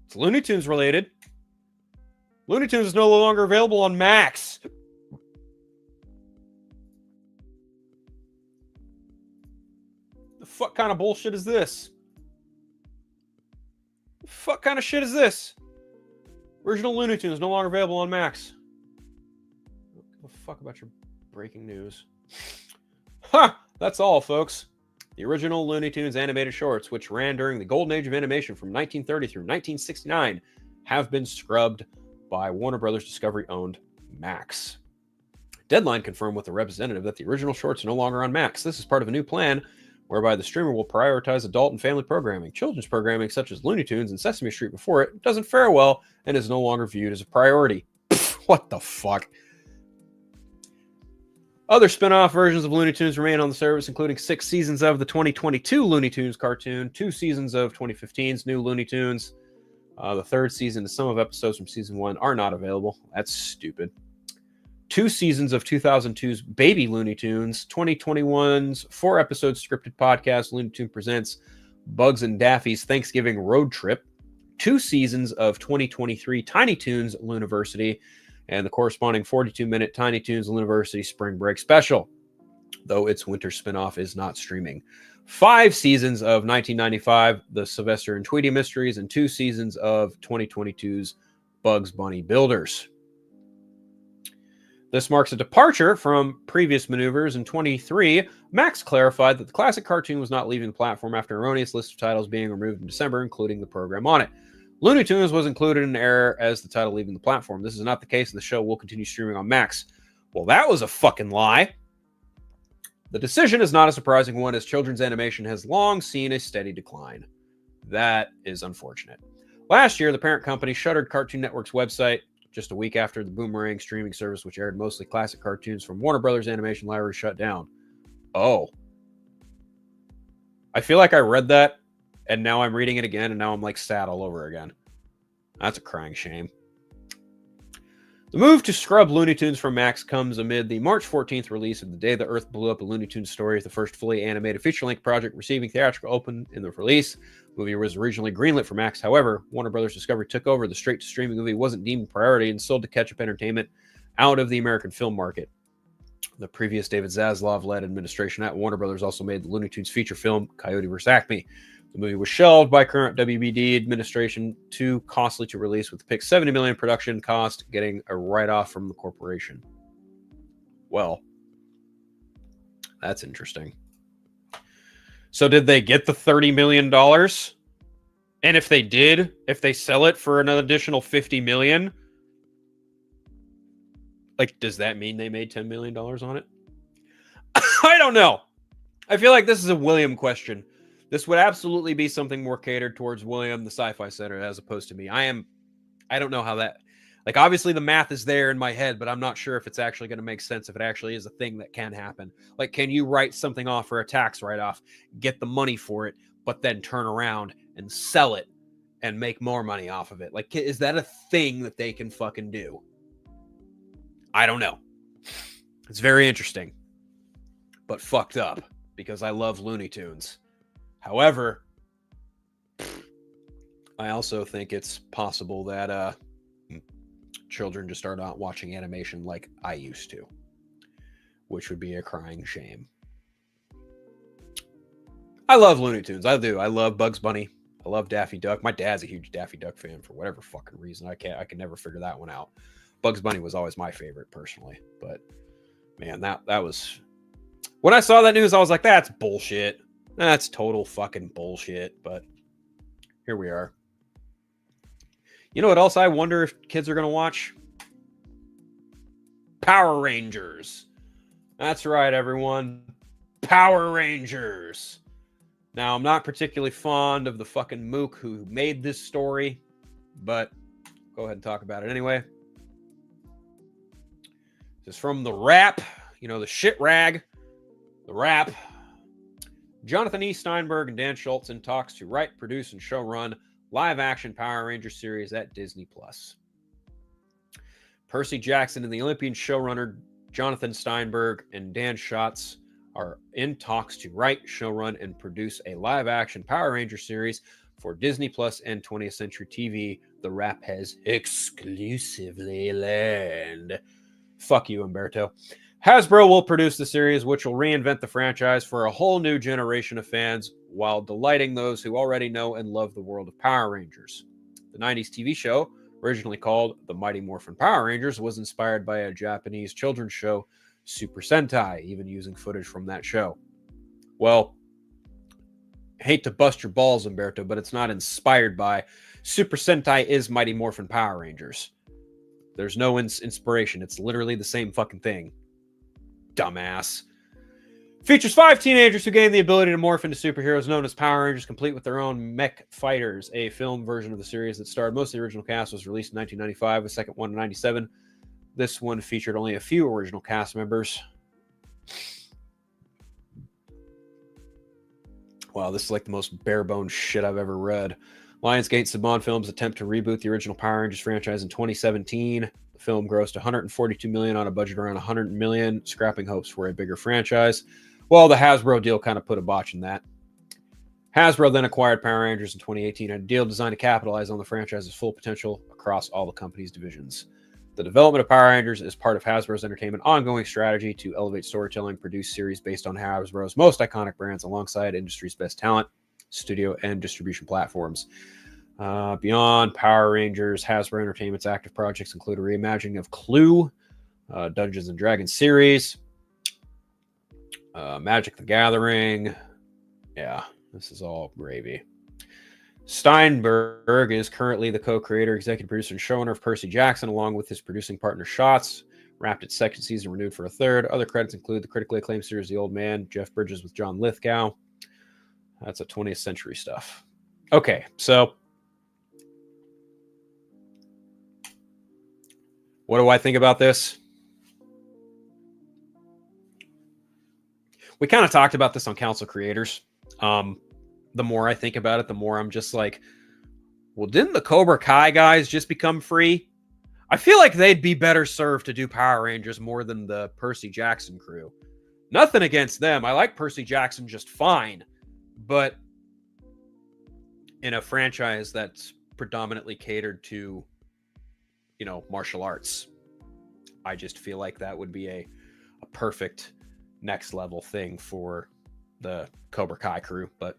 It's Looney Tunes related. Looney Tunes is no longer available on Max. The fuck kind of bullshit is this? The fuck kind of shit is this? Original Looney Tunes no longer available on Max. Don't give a fuck about your breaking news. Ha! That's all, folks. The original Looney Tunes animated shorts, which ran during the golden age of animation from 1930 through 1969, have been scrubbed by Warner Brothers Discovery-owned Max. Deadline confirmed with a representative that the original shorts are no longer on Max. This is part of a new plan whereby the streamer will prioritize adult and family programming. Children's programming, such as Looney Tunes and Sesame Street before it, doesn't fare well and is no longer viewed as a priority. What the fuck? Other spin-off versions of Looney Tunes remain on the service, including 6 seasons of the 2022 Looney Tunes cartoon, 2 seasons of 2015's new Looney Tunes. The 3rd season and some of episodes from season 1 are not available. That's stupid. 2 seasons of 2002's Baby Looney Tunes, 2021's 4-episode scripted podcast Looney Tunes Presents Bugs and Daffy's Thanksgiving Road Trip, 2 seasons of 2023 Tiny Toons Looniversity, and the corresponding 42-minute Tiny Toons Looniversity Spring Break Special, though its winter spinoff is not streaming. 5 seasons of 1995, the Sylvester and Tweety Mysteries, and 2 seasons of 2022's Bugs Bunny Builders. This marks a departure from previous maneuvers. In 23, Max clarified that the classic cartoon was not leaving the platform after an erroneous list of titles being removed in December, including the program on it. Looney Tunes was included in error as the title leaving the platform. This is not the case, and the show will continue streaming on Max. Well, that was a fucking lie. The decision is not a surprising one, as children's animation has long seen a steady decline. That is unfortunate. Last year, the parent company shuttered Cartoon Network's website just a week after the Boomerang streaming service, which aired mostly classic cartoons from Warner Brothers Animation Library, shut down. Oh. I feel like I read that, and now I'm reading it again, and now I'm like sad all over again. That's a crying shame. The move to scrub Looney Tunes from Max comes amid the March 14th release of The Day the Earth Blew Up, a Looney Tunes story, the first fully animated feature-length project receiving theatrical open in the release. The movie was originally greenlit for Max. However, Warner Brothers Discovery took over. The straight-to-streaming movie wasn't deemed a priority and sold to Ketchup Entertainment out of the American film market. The previous David Zaslav-led administration at Warner Brothers also made the Looney Tunes feature film, Coyote vs. Acme. The movie was shelved by current WBD administration, too costly to release, with the pick $70 million production cost getting a write-off from the corporation. Well, that's interesting. So did they get the $30 million? And if they did, if they sell it for an additional $50 million, like, does that mean they made $10 million on it? I don't know. I feel like this is a William question. This would absolutely be something more catered towards William, the Sci-Fi Center, as opposed to me. I don't know how that, like, obviously the math is there in my head, but I'm not sure if it's actually going to make sense, if it actually is a thing that can happen. Like, can you write something off for a tax write-off, get the money for it, but then turn around and sell it and make more money off of it? Like, is that a thing that they can fucking do? I don't know. It's very interesting, but fucked up, because I love Looney Tunes. However, I also think it's possible that children just are not watching animation like I used to, which would be a crying shame. I love Looney Tunes. I do. I love Bugs Bunny. I love Daffy Duck. My dad's a huge Daffy Duck fan for whatever fucking reason. I can never figure that one out. Bugs Bunny was always my favorite personally, but man, that was, when I saw that news, I was like, that's bullshit. That's total fucking bullshit, but here we are. You know what else I wonder if kids are going to watch? Power Rangers. That's right, everyone. Power Rangers. Now, I'm not particularly fond of the fucking mook who made this story, but go ahead and talk about it anyway. This is from The Wrap, you know, the shit rag. The Wrap. Jonathan E. Steinberg and Dan Schultz in talks to write, produce, and showrun live-action Power Rangers series at Disney+. Percy Jackson and the Olympian showrunner Jonathan Steinberg and Dan Schultz are in talks to write, showrun, and produce a live-action Power Rangers series for Disney+ and 20th Century TV. The Wrap has exclusively learned. Fuck you, Umberto. Hasbro will produce the series, which will reinvent the franchise for a whole new generation of fans while delighting those who already know and love the world of Power Rangers. The 90s TV show, originally called The Mighty Morphin Power Rangers, was inspired by a Japanese children's show, Super Sentai, even using footage from that show. Well, hate to bust your balls, Umberto, but it's not inspired by. Super Sentai is Mighty Morphin Power Rangers. There's no inspiration. It's literally the same fucking thing. Dumbass. Features 5 teenagers who gain the ability to morph into superheroes known as Power Rangers, complete with their own mech fighters. A film version of the series that starred most of the original cast was released in 1995, the second one in 1997. This one featured only a few original cast members. Wow, this is like the most bare-bones shit I've ever read. Lionsgate Saban Films attempt to reboot the original Power Rangers franchise in 2017. The film grossed $142 million on a budget around $100 million, scrapping hopes for a bigger franchise. Well, the Hasbro deal kind of put a botch in that. Hasbro then acquired Power Rangers in 2018, a deal designed to capitalize on the franchise's full potential across all the company's divisions. The development of Power Rangers is part of Hasbro's entertainment ongoing strategy to elevate storytelling, produce series based on Hasbro's most iconic brands alongside industry's best talent, studio, and distribution platforms. Beyond Power Rangers, Hasbro Entertainment's active projects include a reimagining of Clue, Dungeons and Dragons series, Magic the Gathering. Yeah, this is all gravy. Steinberg is currently the co-creator, executive producer, and showrunner of Percy Jackson, along with his producing partner Shots. Wrapped its second season, renewed for a third. Other credits include the critically acclaimed series The Old Man, Jeff Bridges with John Lithgow. That's a 20th century stuff. Okay, so what do I think about this? We kind of talked about this on Council Creators. The more I think about it, the more I'm just like, well, didn't the Cobra Kai guys just become free? I feel like they'd be better served to do Power Rangers more than the Percy Jackson crew. Nothing against them. I like Percy Jackson just fine. But in a franchise that's predominantly catered to, you know, martial arts, I just feel like that would be a perfect next level thing for the Cobra Kai crew. But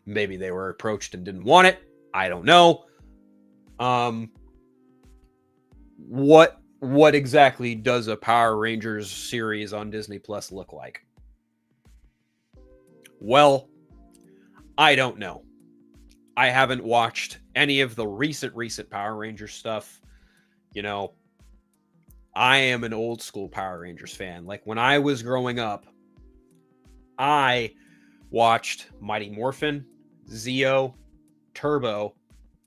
maybe they were approached and didn't want it. I don't know. What exactly does a Power Rangers series on Disney Plus look like? Well, I don't know. I haven't watched any of the recent Power Rangers stuff. You know, I am an old school Power Rangers fan. Like when I was growing up, I watched Mighty Morphin, Zeo, Turbo,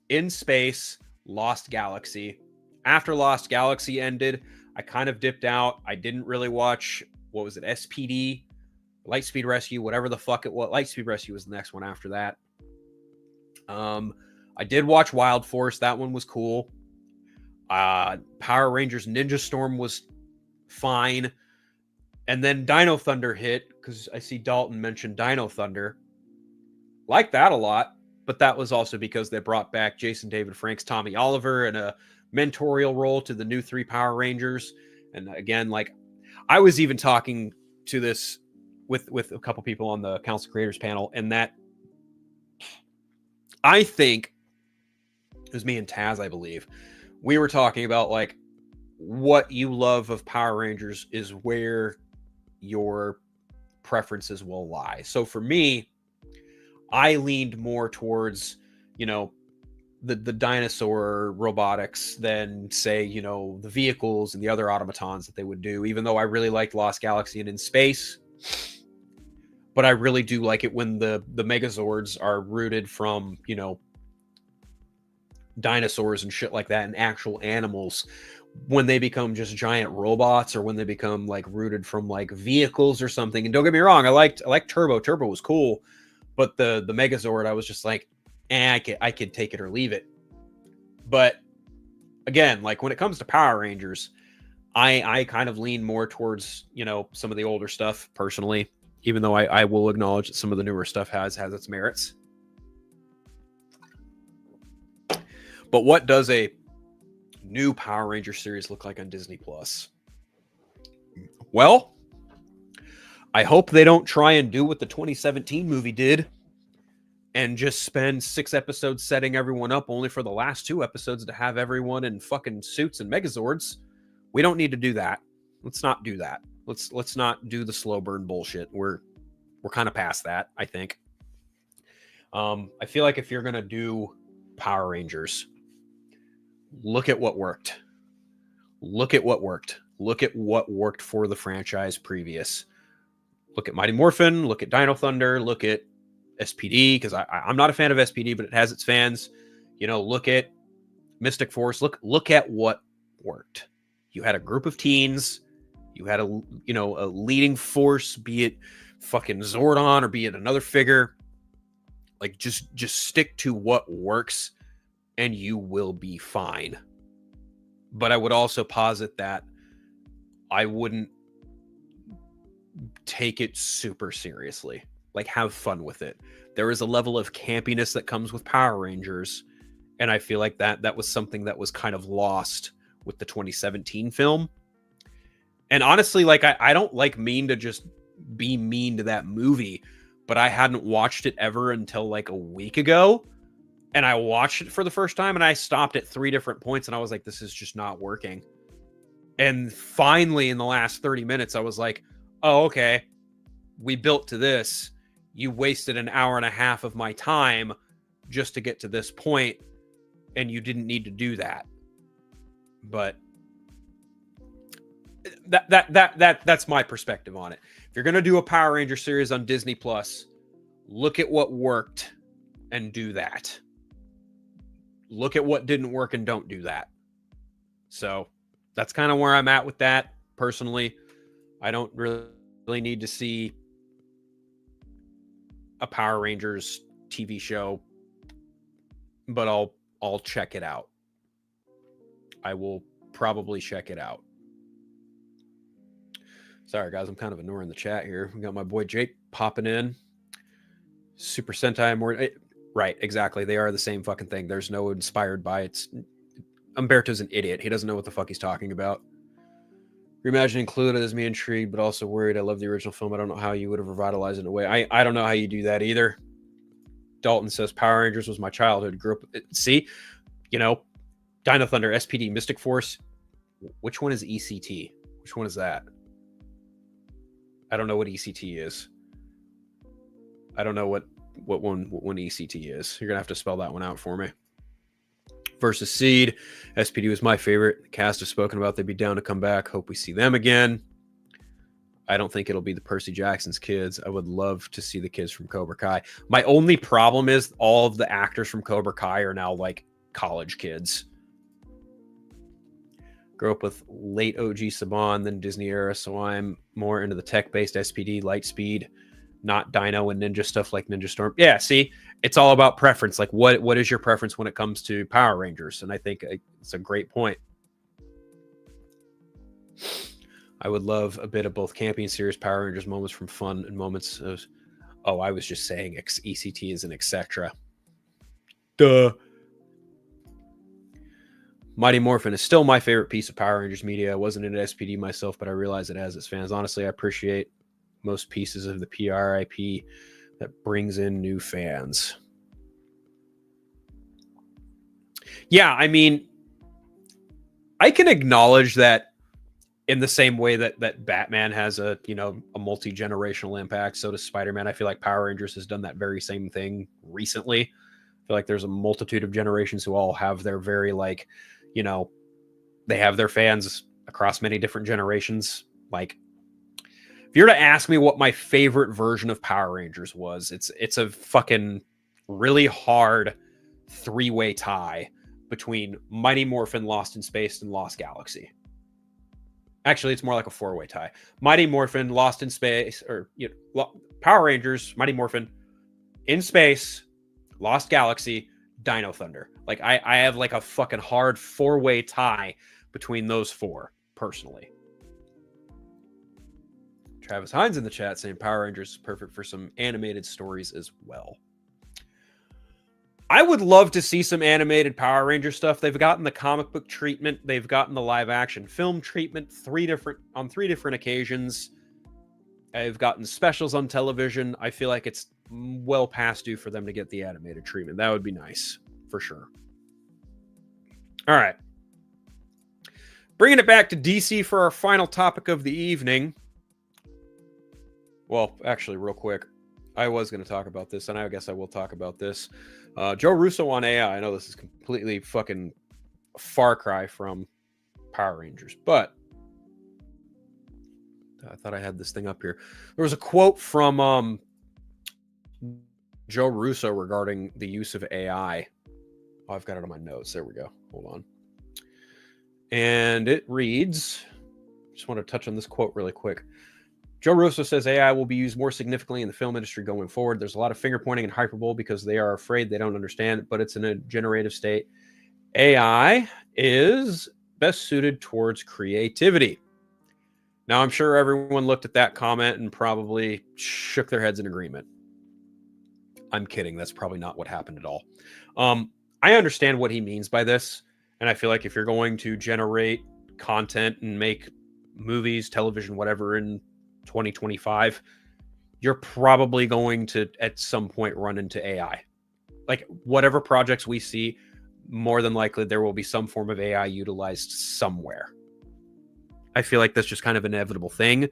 In Space, Lost Galaxy. After Lost Galaxy ended, I kind of dipped out. I didn't really watch, what was it, SPD, Lightspeed Rescue, whatever the fuck it was. Lightspeed Rescue was the next one after that. I did watch Wild Force. That one was cool. Power Rangers Ninja Storm was fine. And then Dino Thunder hit, because I see Dalton mention Dino Thunder. Like that a lot, but that was also because they brought back Jason David Frank's Tommy Oliver and a mentorial role to the new 3 Power Rangers. And again, like I was even talking to this with a couple people on the Council Creators panel, and that I think it was me and Taz, I believe, we were talking about like what you love of Power Rangers is where your preferences will lie. So for me, I leaned more towards, you know, the dinosaur robotics than, say, you know, the vehicles and the other automatons that they would do, even though I really liked Lost Galaxy and In Space. But I really do like it when the Megazords are rooted from, you know, dinosaurs and shit like that and actual animals. When they become just giant robots, or when they become like rooted from like vehicles or something. And don't get me wrong, I liked Turbo. Turbo was cool, but the Megazord, I was just like, I could take it or leave it. But again, like when it comes to Power Rangers, I kind of lean more towards, you know, some of the older stuff personally, even though I will acknowledge that some of the newer stuff has its merits. But what does a new Power Ranger series look like on Disney Plus? Well, I hope they don't try and do what the 2017 movie did and just spend 6 episodes setting everyone up, only for the last 2 episodes to have everyone in fucking suits and Megazords. We don't need to do that. Let's not do that. Let's not do the slow burn bullshit. We're kind of past that, I think. I feel like if you're gonna do Power Rangers, look at what worked. Look at what worked. Look at what worked for the franchise previous. Look at Mighty Morphin. Look at Dino Thunder. Look at SPD, because I'm not a fan of SPD, but it has its fans. You know, look at Mystic Force. Look at what worked. You had a group of teens. You had a leading force, be it fucking Zordon or be it another figure. Like just stick to what works and you will be fine. But I would also posit that I wouldn't take it super seriously. Like, have fun with it. There is a level of campiness that comes with Power Rangers, and I feel like that was something that was kind of lost with the 2017 film. And honestly, like, I don't like mean to just be mean to that movie, but I hadn't watched it ever until like a week ago, and I watched it for the first time, and I stopped at 3 different points, and I was like, this is just not working. And finally, in the last 30 minutes, I was like, oh, okay, we built to this. You wasted an hour and a half of my time just to get to this point, and you didn't need to do that. But that's my perspective on it. If you're going to do a Power Ranger series on Disney Plus, look at what worked and do that. Look at what didn't work and don't do that. So that's kind of where I'm at with that personally. I don't really need to see a Power Rangers TV show, but I'll check it out. I will probably check it out. Sorry, guys, I'm kind of ignoring the chat here. We got my boy Jake popping in. Super Sentai more. Right, exactly. They are the same fucking thing. There's no inspired by it. Umberto's an idiot. He doesn't know what the fuck he's talking about. Reimagine included as me intrigued, but also worried. I love the original film. I don't know how you would have revitalized it in a way. I don't know how you do that either. Dalton says Power Rangers was my childhood. Grew up. See, you know, Dino Thunder, SPD, Mystic Force. Which one is ECT? Which one is that? I don't know what ECT is. I don't know what one ECT is. You're gonna have to spell that one out for me. Versus Seed, SPD was my favorite. The cast have spoken about they'd be down to come back. Hope we see them again. I don't think it'll be the Percy Jackson's kids. I would love to see the kids from Cobra Kai. My only problem is all of the actors from Cobra Kai are now like college kids. Grew up with late OG Saban, then Disney era, so I'm more into the tech-based SPD, Lightspeed, not Dino and Ninja stuff like Ninja Storm. Yeah, see, it's all about preference. Like, what is your preference when it comes to Power Rangers? And I think it's a great point. I would love a bit of both campy and serious Power Rangers moments from fun and moments of, oh, I was just saying ECT is an etc. Duh. Mighty Morphin is still my favorite piece of Power Rangers media. I wasn't into SPD myself, but I realize it has its fans. Honestly, I appreciate most pieces of the PRIP that brings in new fans. Yeah, I mean, I can acknowledge that in the same way that Batman has a multi-generational impact, so does Spider-Man. I feel like Power Rangers has done that very same thing recently. I feel like there's a multitude of generations who all have their very they have their fans across many different generations. Like, if you're to ask me what my favorite version of Power Rangers was, it's a fucking really hard three-way tie between Mighty Morphin, Lost in Space, and Lost Galaxy. Actually, it's more like a four-way tie. Mighty Morphin, Lost in Space, or Power Rangers, Mighty Morphin, In Space, Lost Galaxy, Dino Thunder. Like, I have like a fucking hard four-way tie between those four, personally. Travis Hines in the chat saying Power Rangers is perfect for some animated stories as well. I would love to see some animated Power Ranger stuff. They've gotten the comic book treatment. They've gotten the live action film treatment on three different occasions. I've gotten specials on television. I feel like it's well past due for them to get the animated treatment. That would be nice, for sure. All right. Bringing it back to DC for our final topic of the evening. Well, actually, real quick, I was going to talk about this, and I guess I will talk about this. Joe Russo on AI. I know this is completely fucking far cry from Power Rangers, but I thought I had this thing up here. There was a quote from Joe Russo regarding the use of AI. Oh, I've got it on my notes. There we go. Hold on. And it reads, just want to touch on this quote really quick. Joe Russo says AI will be used more significantly in the film industry going forward. There's a lot of finger pointing and hyperbole because they are afraid they don't understand, but it's in a generative state. AI is best suited towards creativity. Now, I'm sure everyone looked at that comment and probably shook their heads in agreement. I'm kidding. That's probably not what happened at all. I understand what he means by this, and I feel like if you're going to generate content and make movies, television, whatever in 2025, you're probably going to at some point run into AI. Like, whatever projects we see, more than likely there will be some form of AI utilized somewhere. I feel like that's just kind of an inevitable thing.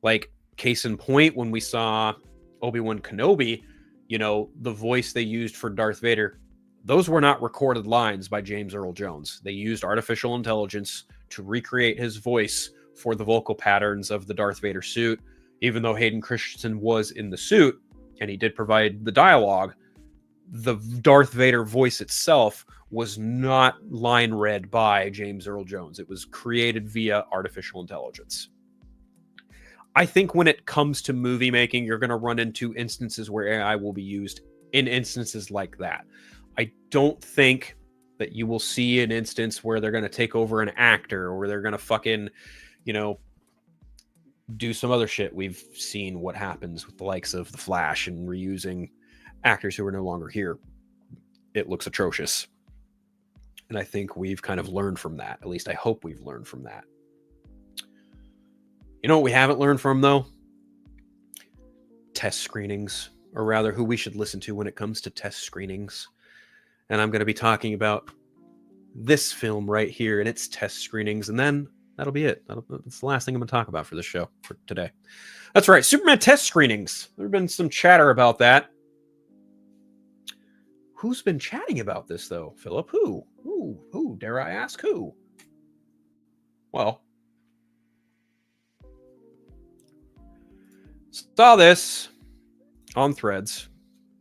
Like, case in point, when we saw Obi-Wan Kenobi, the voice they used for Darth Vader, those were not recorded lines by James Earl Jones. They used artificial intelligence to recreate his voice for the vocal patterns of the Darth Vader suit. Even though Hayden Christensen was in the suit and he did provide the dialogue, the Darth Vader voice itself was not line read by James Earl Jones. It was created via artificial intelligence. I think when it comes to movie making, you're going to run into instances where AI will be used in instances like that. I don't think that you will see an instance where they're going to take over an actor or they're going to fucking, do some other shit. We've seen what happens with the likes of The Flash and reusing actors who are no longer here. It looks atrocious. And I think we've kind of learned from that. At least I hope we've learned from that. You know what we haven't learned from, though? Test screenings, or rather who we should listen to when it comes to test screenings. And I'm going to be talking about this film right here and its test screenings, and then that'll be it. That's the last thing I'm going to talk about for this show for today. That's right, Superman test screenings. There's been some chatter about that. Who's been chatting about this, though, Philip? Who? Dare I ask who? Well, saw this on Threads,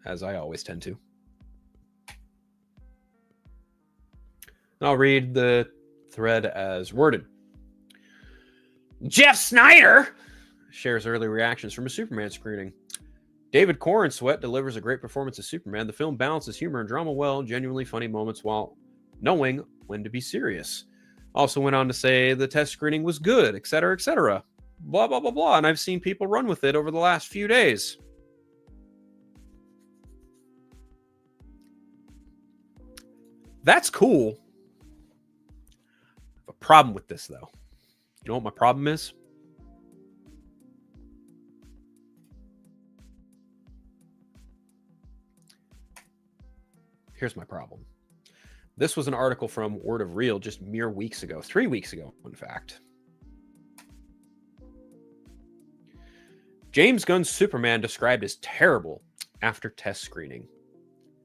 as I always tend to. I'll read the thread as worded. Jeff Snyder shares early reactions from a Superman screening. David Corenswet delivers a great performance as Superman. The film balances humor and drama well, genuinely funny moments while knowing when to be serious. Also went on to say the test screening was good, etc., etc. Blah, blah, blah, blah. And I've seen people run with it over the last few days. That's cool. I have a problem with this, though. You know what my problem is? Here's my problem. This was an article from Word of Real just mere weeks ago. 3 weeks ago, in fact. James Gunn's Superman described as terrible after test screening.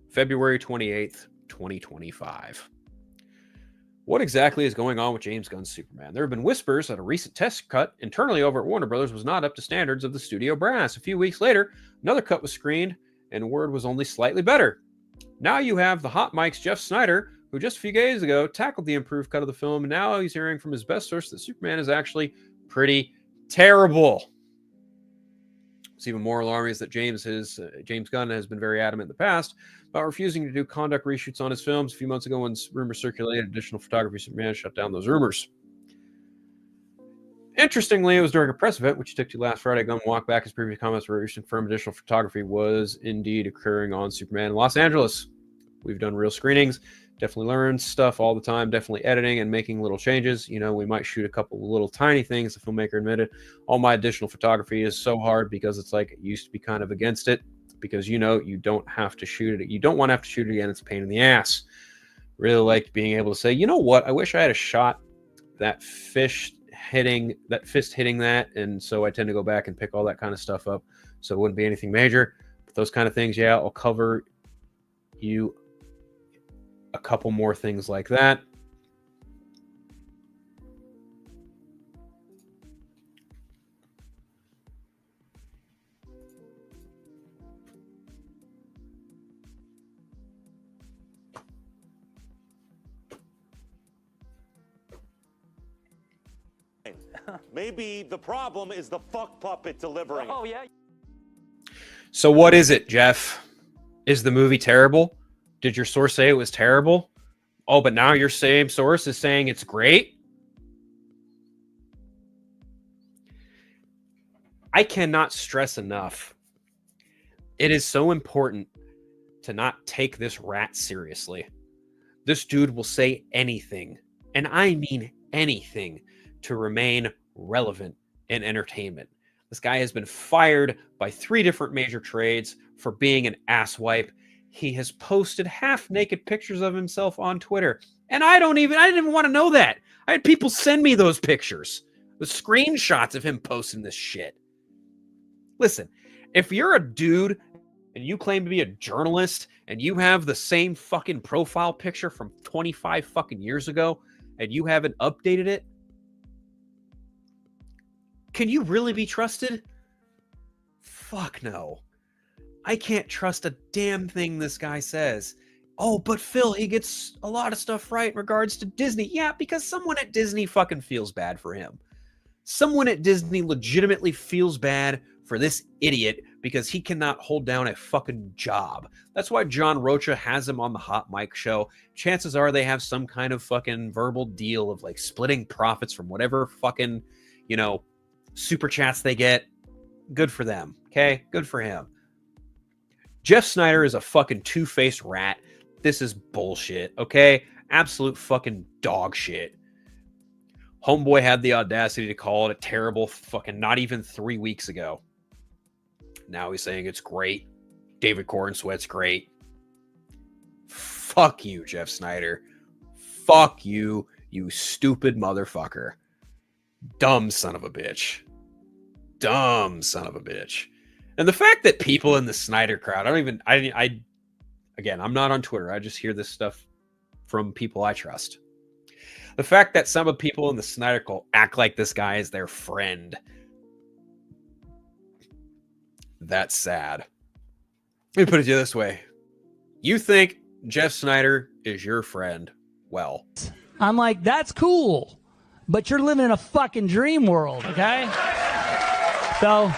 February 28th, 2025. What exactly is going on with James Gunn's Superman? There have been whispers that a recent test cut internally over at Warner Brothers was not up to standards of the studio brass. A few weeks later, another cut was screened, and word was only slightly better. Now you have the hot mic's Jeff Snyder, who just a few days ago tackled the improved cut of the film, and now he's hearing from his best source that Superman is actually pretty terrible. What's even more alarming is that James Gunn has been very adamant in the past about refusing to do conduct reshoots on his films. A few months ago, when rumors circulated, additional photography of Superman shut down those rumors. Interestingly, it was during a press event, which he took to last Friday. Gunn walked back his previous comments where he confirmed additional photography was indeed occurring on Superman in Los Angeles. We've done real screenings, definitely learned stuff all the time, definitely editing and making little changes. We might shoot a couple of little tiny things, the filmmaker admitted. All my additional photography is so hard because it's like it used to be kind of against it because, you don't have to shoot it. You don't want to have to shoot it again. It's a pain in the ass. Really liked being able to say, you know what? I wish I had a shot that fist hitting that, and so I tend to go back and pick all that kind of stuff up, so it wouldn't be anything major. But those kind of things, yeah, I'll cover you a couple more things like that. Maybe the problem is the fuck puppet delivering. Oh, yeah. So what is it, Jeff? Is the movie terrible? Did your source say it was terrible? Oh, but now your same source is saying it's great? I cannot stress enough. It is so important to not take this rat seriously. This dude will say anything, and I mean anything, to remain relevant in entertainment. This guy has been fired by 3 different major trades for being an asswipe. He has posted half-naked pictures of himself on Twitter. And I didn't even want to know that. I had people send me those pictures. with screenshots of him posting this shit. Listen, if you're a dude and you claim to be a journalist and you have the same fucking profile picture from 25 fucking years ago and you haven't updated it, can you really be trusted? Fuck no. I can't trust a damn thing this guy says. Oh, but Phil, he gets a lot of stuff right in regards to Disney. Yeah, because someone at Disney fucking feels bad for him. Someone at Disney legitimately feels bad for this idiot because he cannot hold down a fucking job. That's why John Rocha has him on the Hot Mic show. Chances are they have some kind of fucking verbal deal of like splitting profits from whatever fucking, super chats they get. Good for them. Okay? Good for him. Jeff Snyder is a fucking two-faced rat. This is bullshit. Okay? Absolute fucking dog shit. Homeboy had the audacity to call it a terrible fucking not even 3 weeks ago. Now he's saying it's great. David Corenswet's great. Fuck you, Jeff Snyder. Fuck you, you stupid motherfucker. Dumb son of a bitch. Dumb son of a bitch. And the fact that people in the Snyder crowd, again, I'm not on Twitter. I just hear this stuff from people I trust. The fact that some of the people in the Snyder cult act like this guy is their friend. That's sad. Let me put it this way. You think Jeff Snyder is your friend? Well, I'm like, that's cool, but you're living in a fucking dream world, okay? So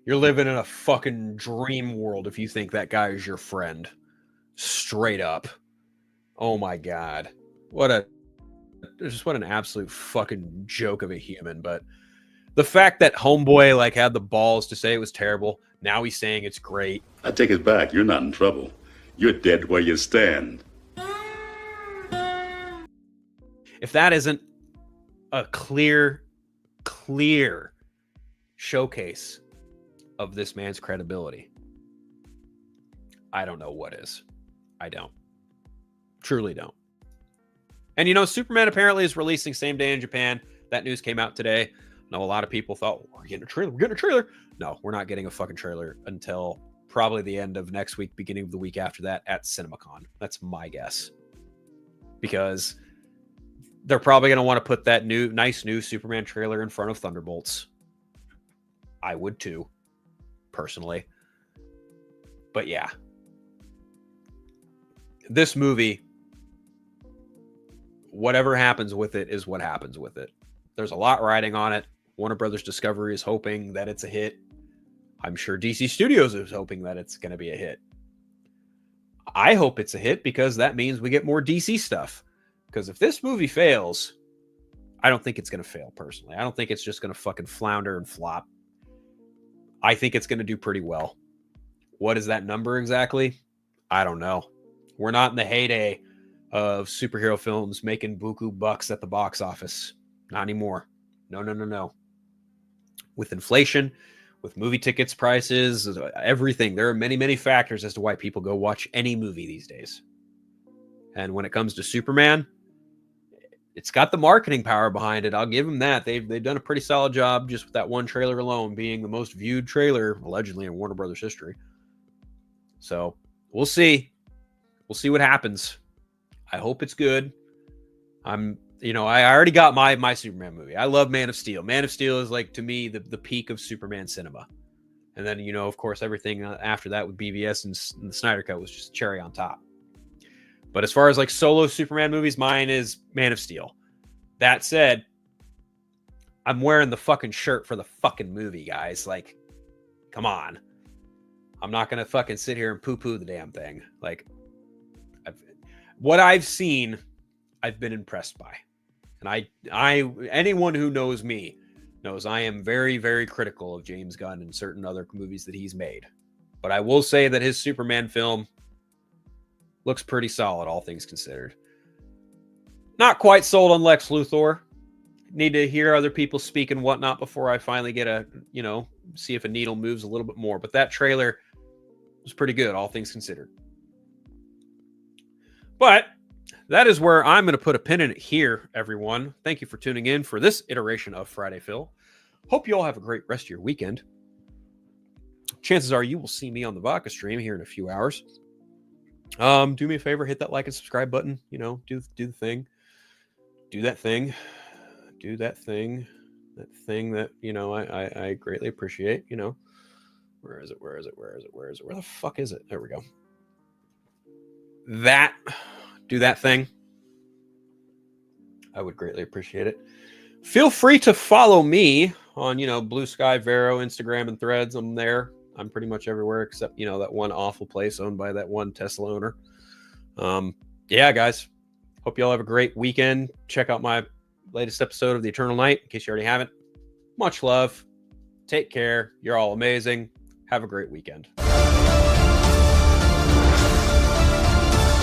you're living in a fucking dream world if you think that guy is your friend. Straight up. Oh my God. What an absolute fucking joke of a human. But the fact that Homeboy had the balls to say it was terrible, now he's saying it's great. I take it back. You're not in trouble. You're dead where you stand. If that isn't a clear showcase of this man's credibility, I don't know what is. I don't. Truly don't. And Superman apparently is releasing same day in Japan. That news came out today. I know a lot of people thought, we're getting a trailer. No, we're not getting a fucking trailer until probably the end of next week, beginning of the week after that at CinemaCon. That's my guess. Because they're probably going to want to put that nice new Superman trailer in front of Thunderbolts. I would too, personally. But yeah. This movie, whatever happens with it is what happens with it. There's a lot riding on it. Warner Brothers Discovery is hoping that it's a hit. I'm sure DC Studios is hoping that it's going to be a hit. I hope it's a hit because that means we get more DC stuff. Because if this movie fails, I don't think it's going to fail personally. I don't think it's just going to fucking flounder and flop. I think it's going to do pretty well. What is that number exactly? I don't know. We're not in the heyday of superhero films making buku bucks at the box office. Not anymore. No. With inflation, with movie tickets prices, everything, there are many, many factors as to why people go watch any movie these days. And when it comes to Superman, it's got the marketing power behind it. I'll give them that. They've done a pretty solid job just with that one trailer alone being the most viewed trailer, allegedly, in Warner Brothers history. So we'll see. We'll see what happens. I hope it's good. I already got my Superman movie. I love Man of Steel. Man of Steel is to me the peak of Superman cinema. And then, of course, everything after that with BVS and the Snyder Cut was just cherry on top. But as far as solo Superman movies, mine is Man of Steel. That said, I'm wearing the fucking shirt for the fucking movie, guys. Come on. I'm not going to fucking sit here and poo-poo the damn thing. What I've seen, I've been impressed by. And anyone who knows me knows I am very, very critical of James Gunn and certain other movies that he's made. But I will say that his Superman film looks pretty solid, all things considered. Not quite sold on Lex Luthor. Need to hear other people speak and whatnot before I finally get see if a needle moves a little bit more. But that trailer was pretty good, all things considered. But that is where I'm going to put a pin in it here, everyone. Thank you for tuning in for this iteration of Friday Phil. Hope you all have a great rest of your weekend. Chances are you will see me on the Vodka stream here in a few hours. Do me a favor, hit that like and subscribe button. You know, do the thing. Do that thing. Do that thing. That thing that, you know, I greatly appreciate, you know. Where is it? Where the fuck is it? There we go. Do that thing. I would greatly appreciate it. Feel free to follow me on, you know, Blue Sky, Vero, Instagram, and Threads. I'm there. I'm pretty much everywhere except, you know, that one awful place owned by that one Tesla owner. Yeah, guys. Hope you all have a great weekend. Check out my latest episode of The Eternal Night in case you already haven't. Much love. Take care. You're all amazing. Have a great weekend.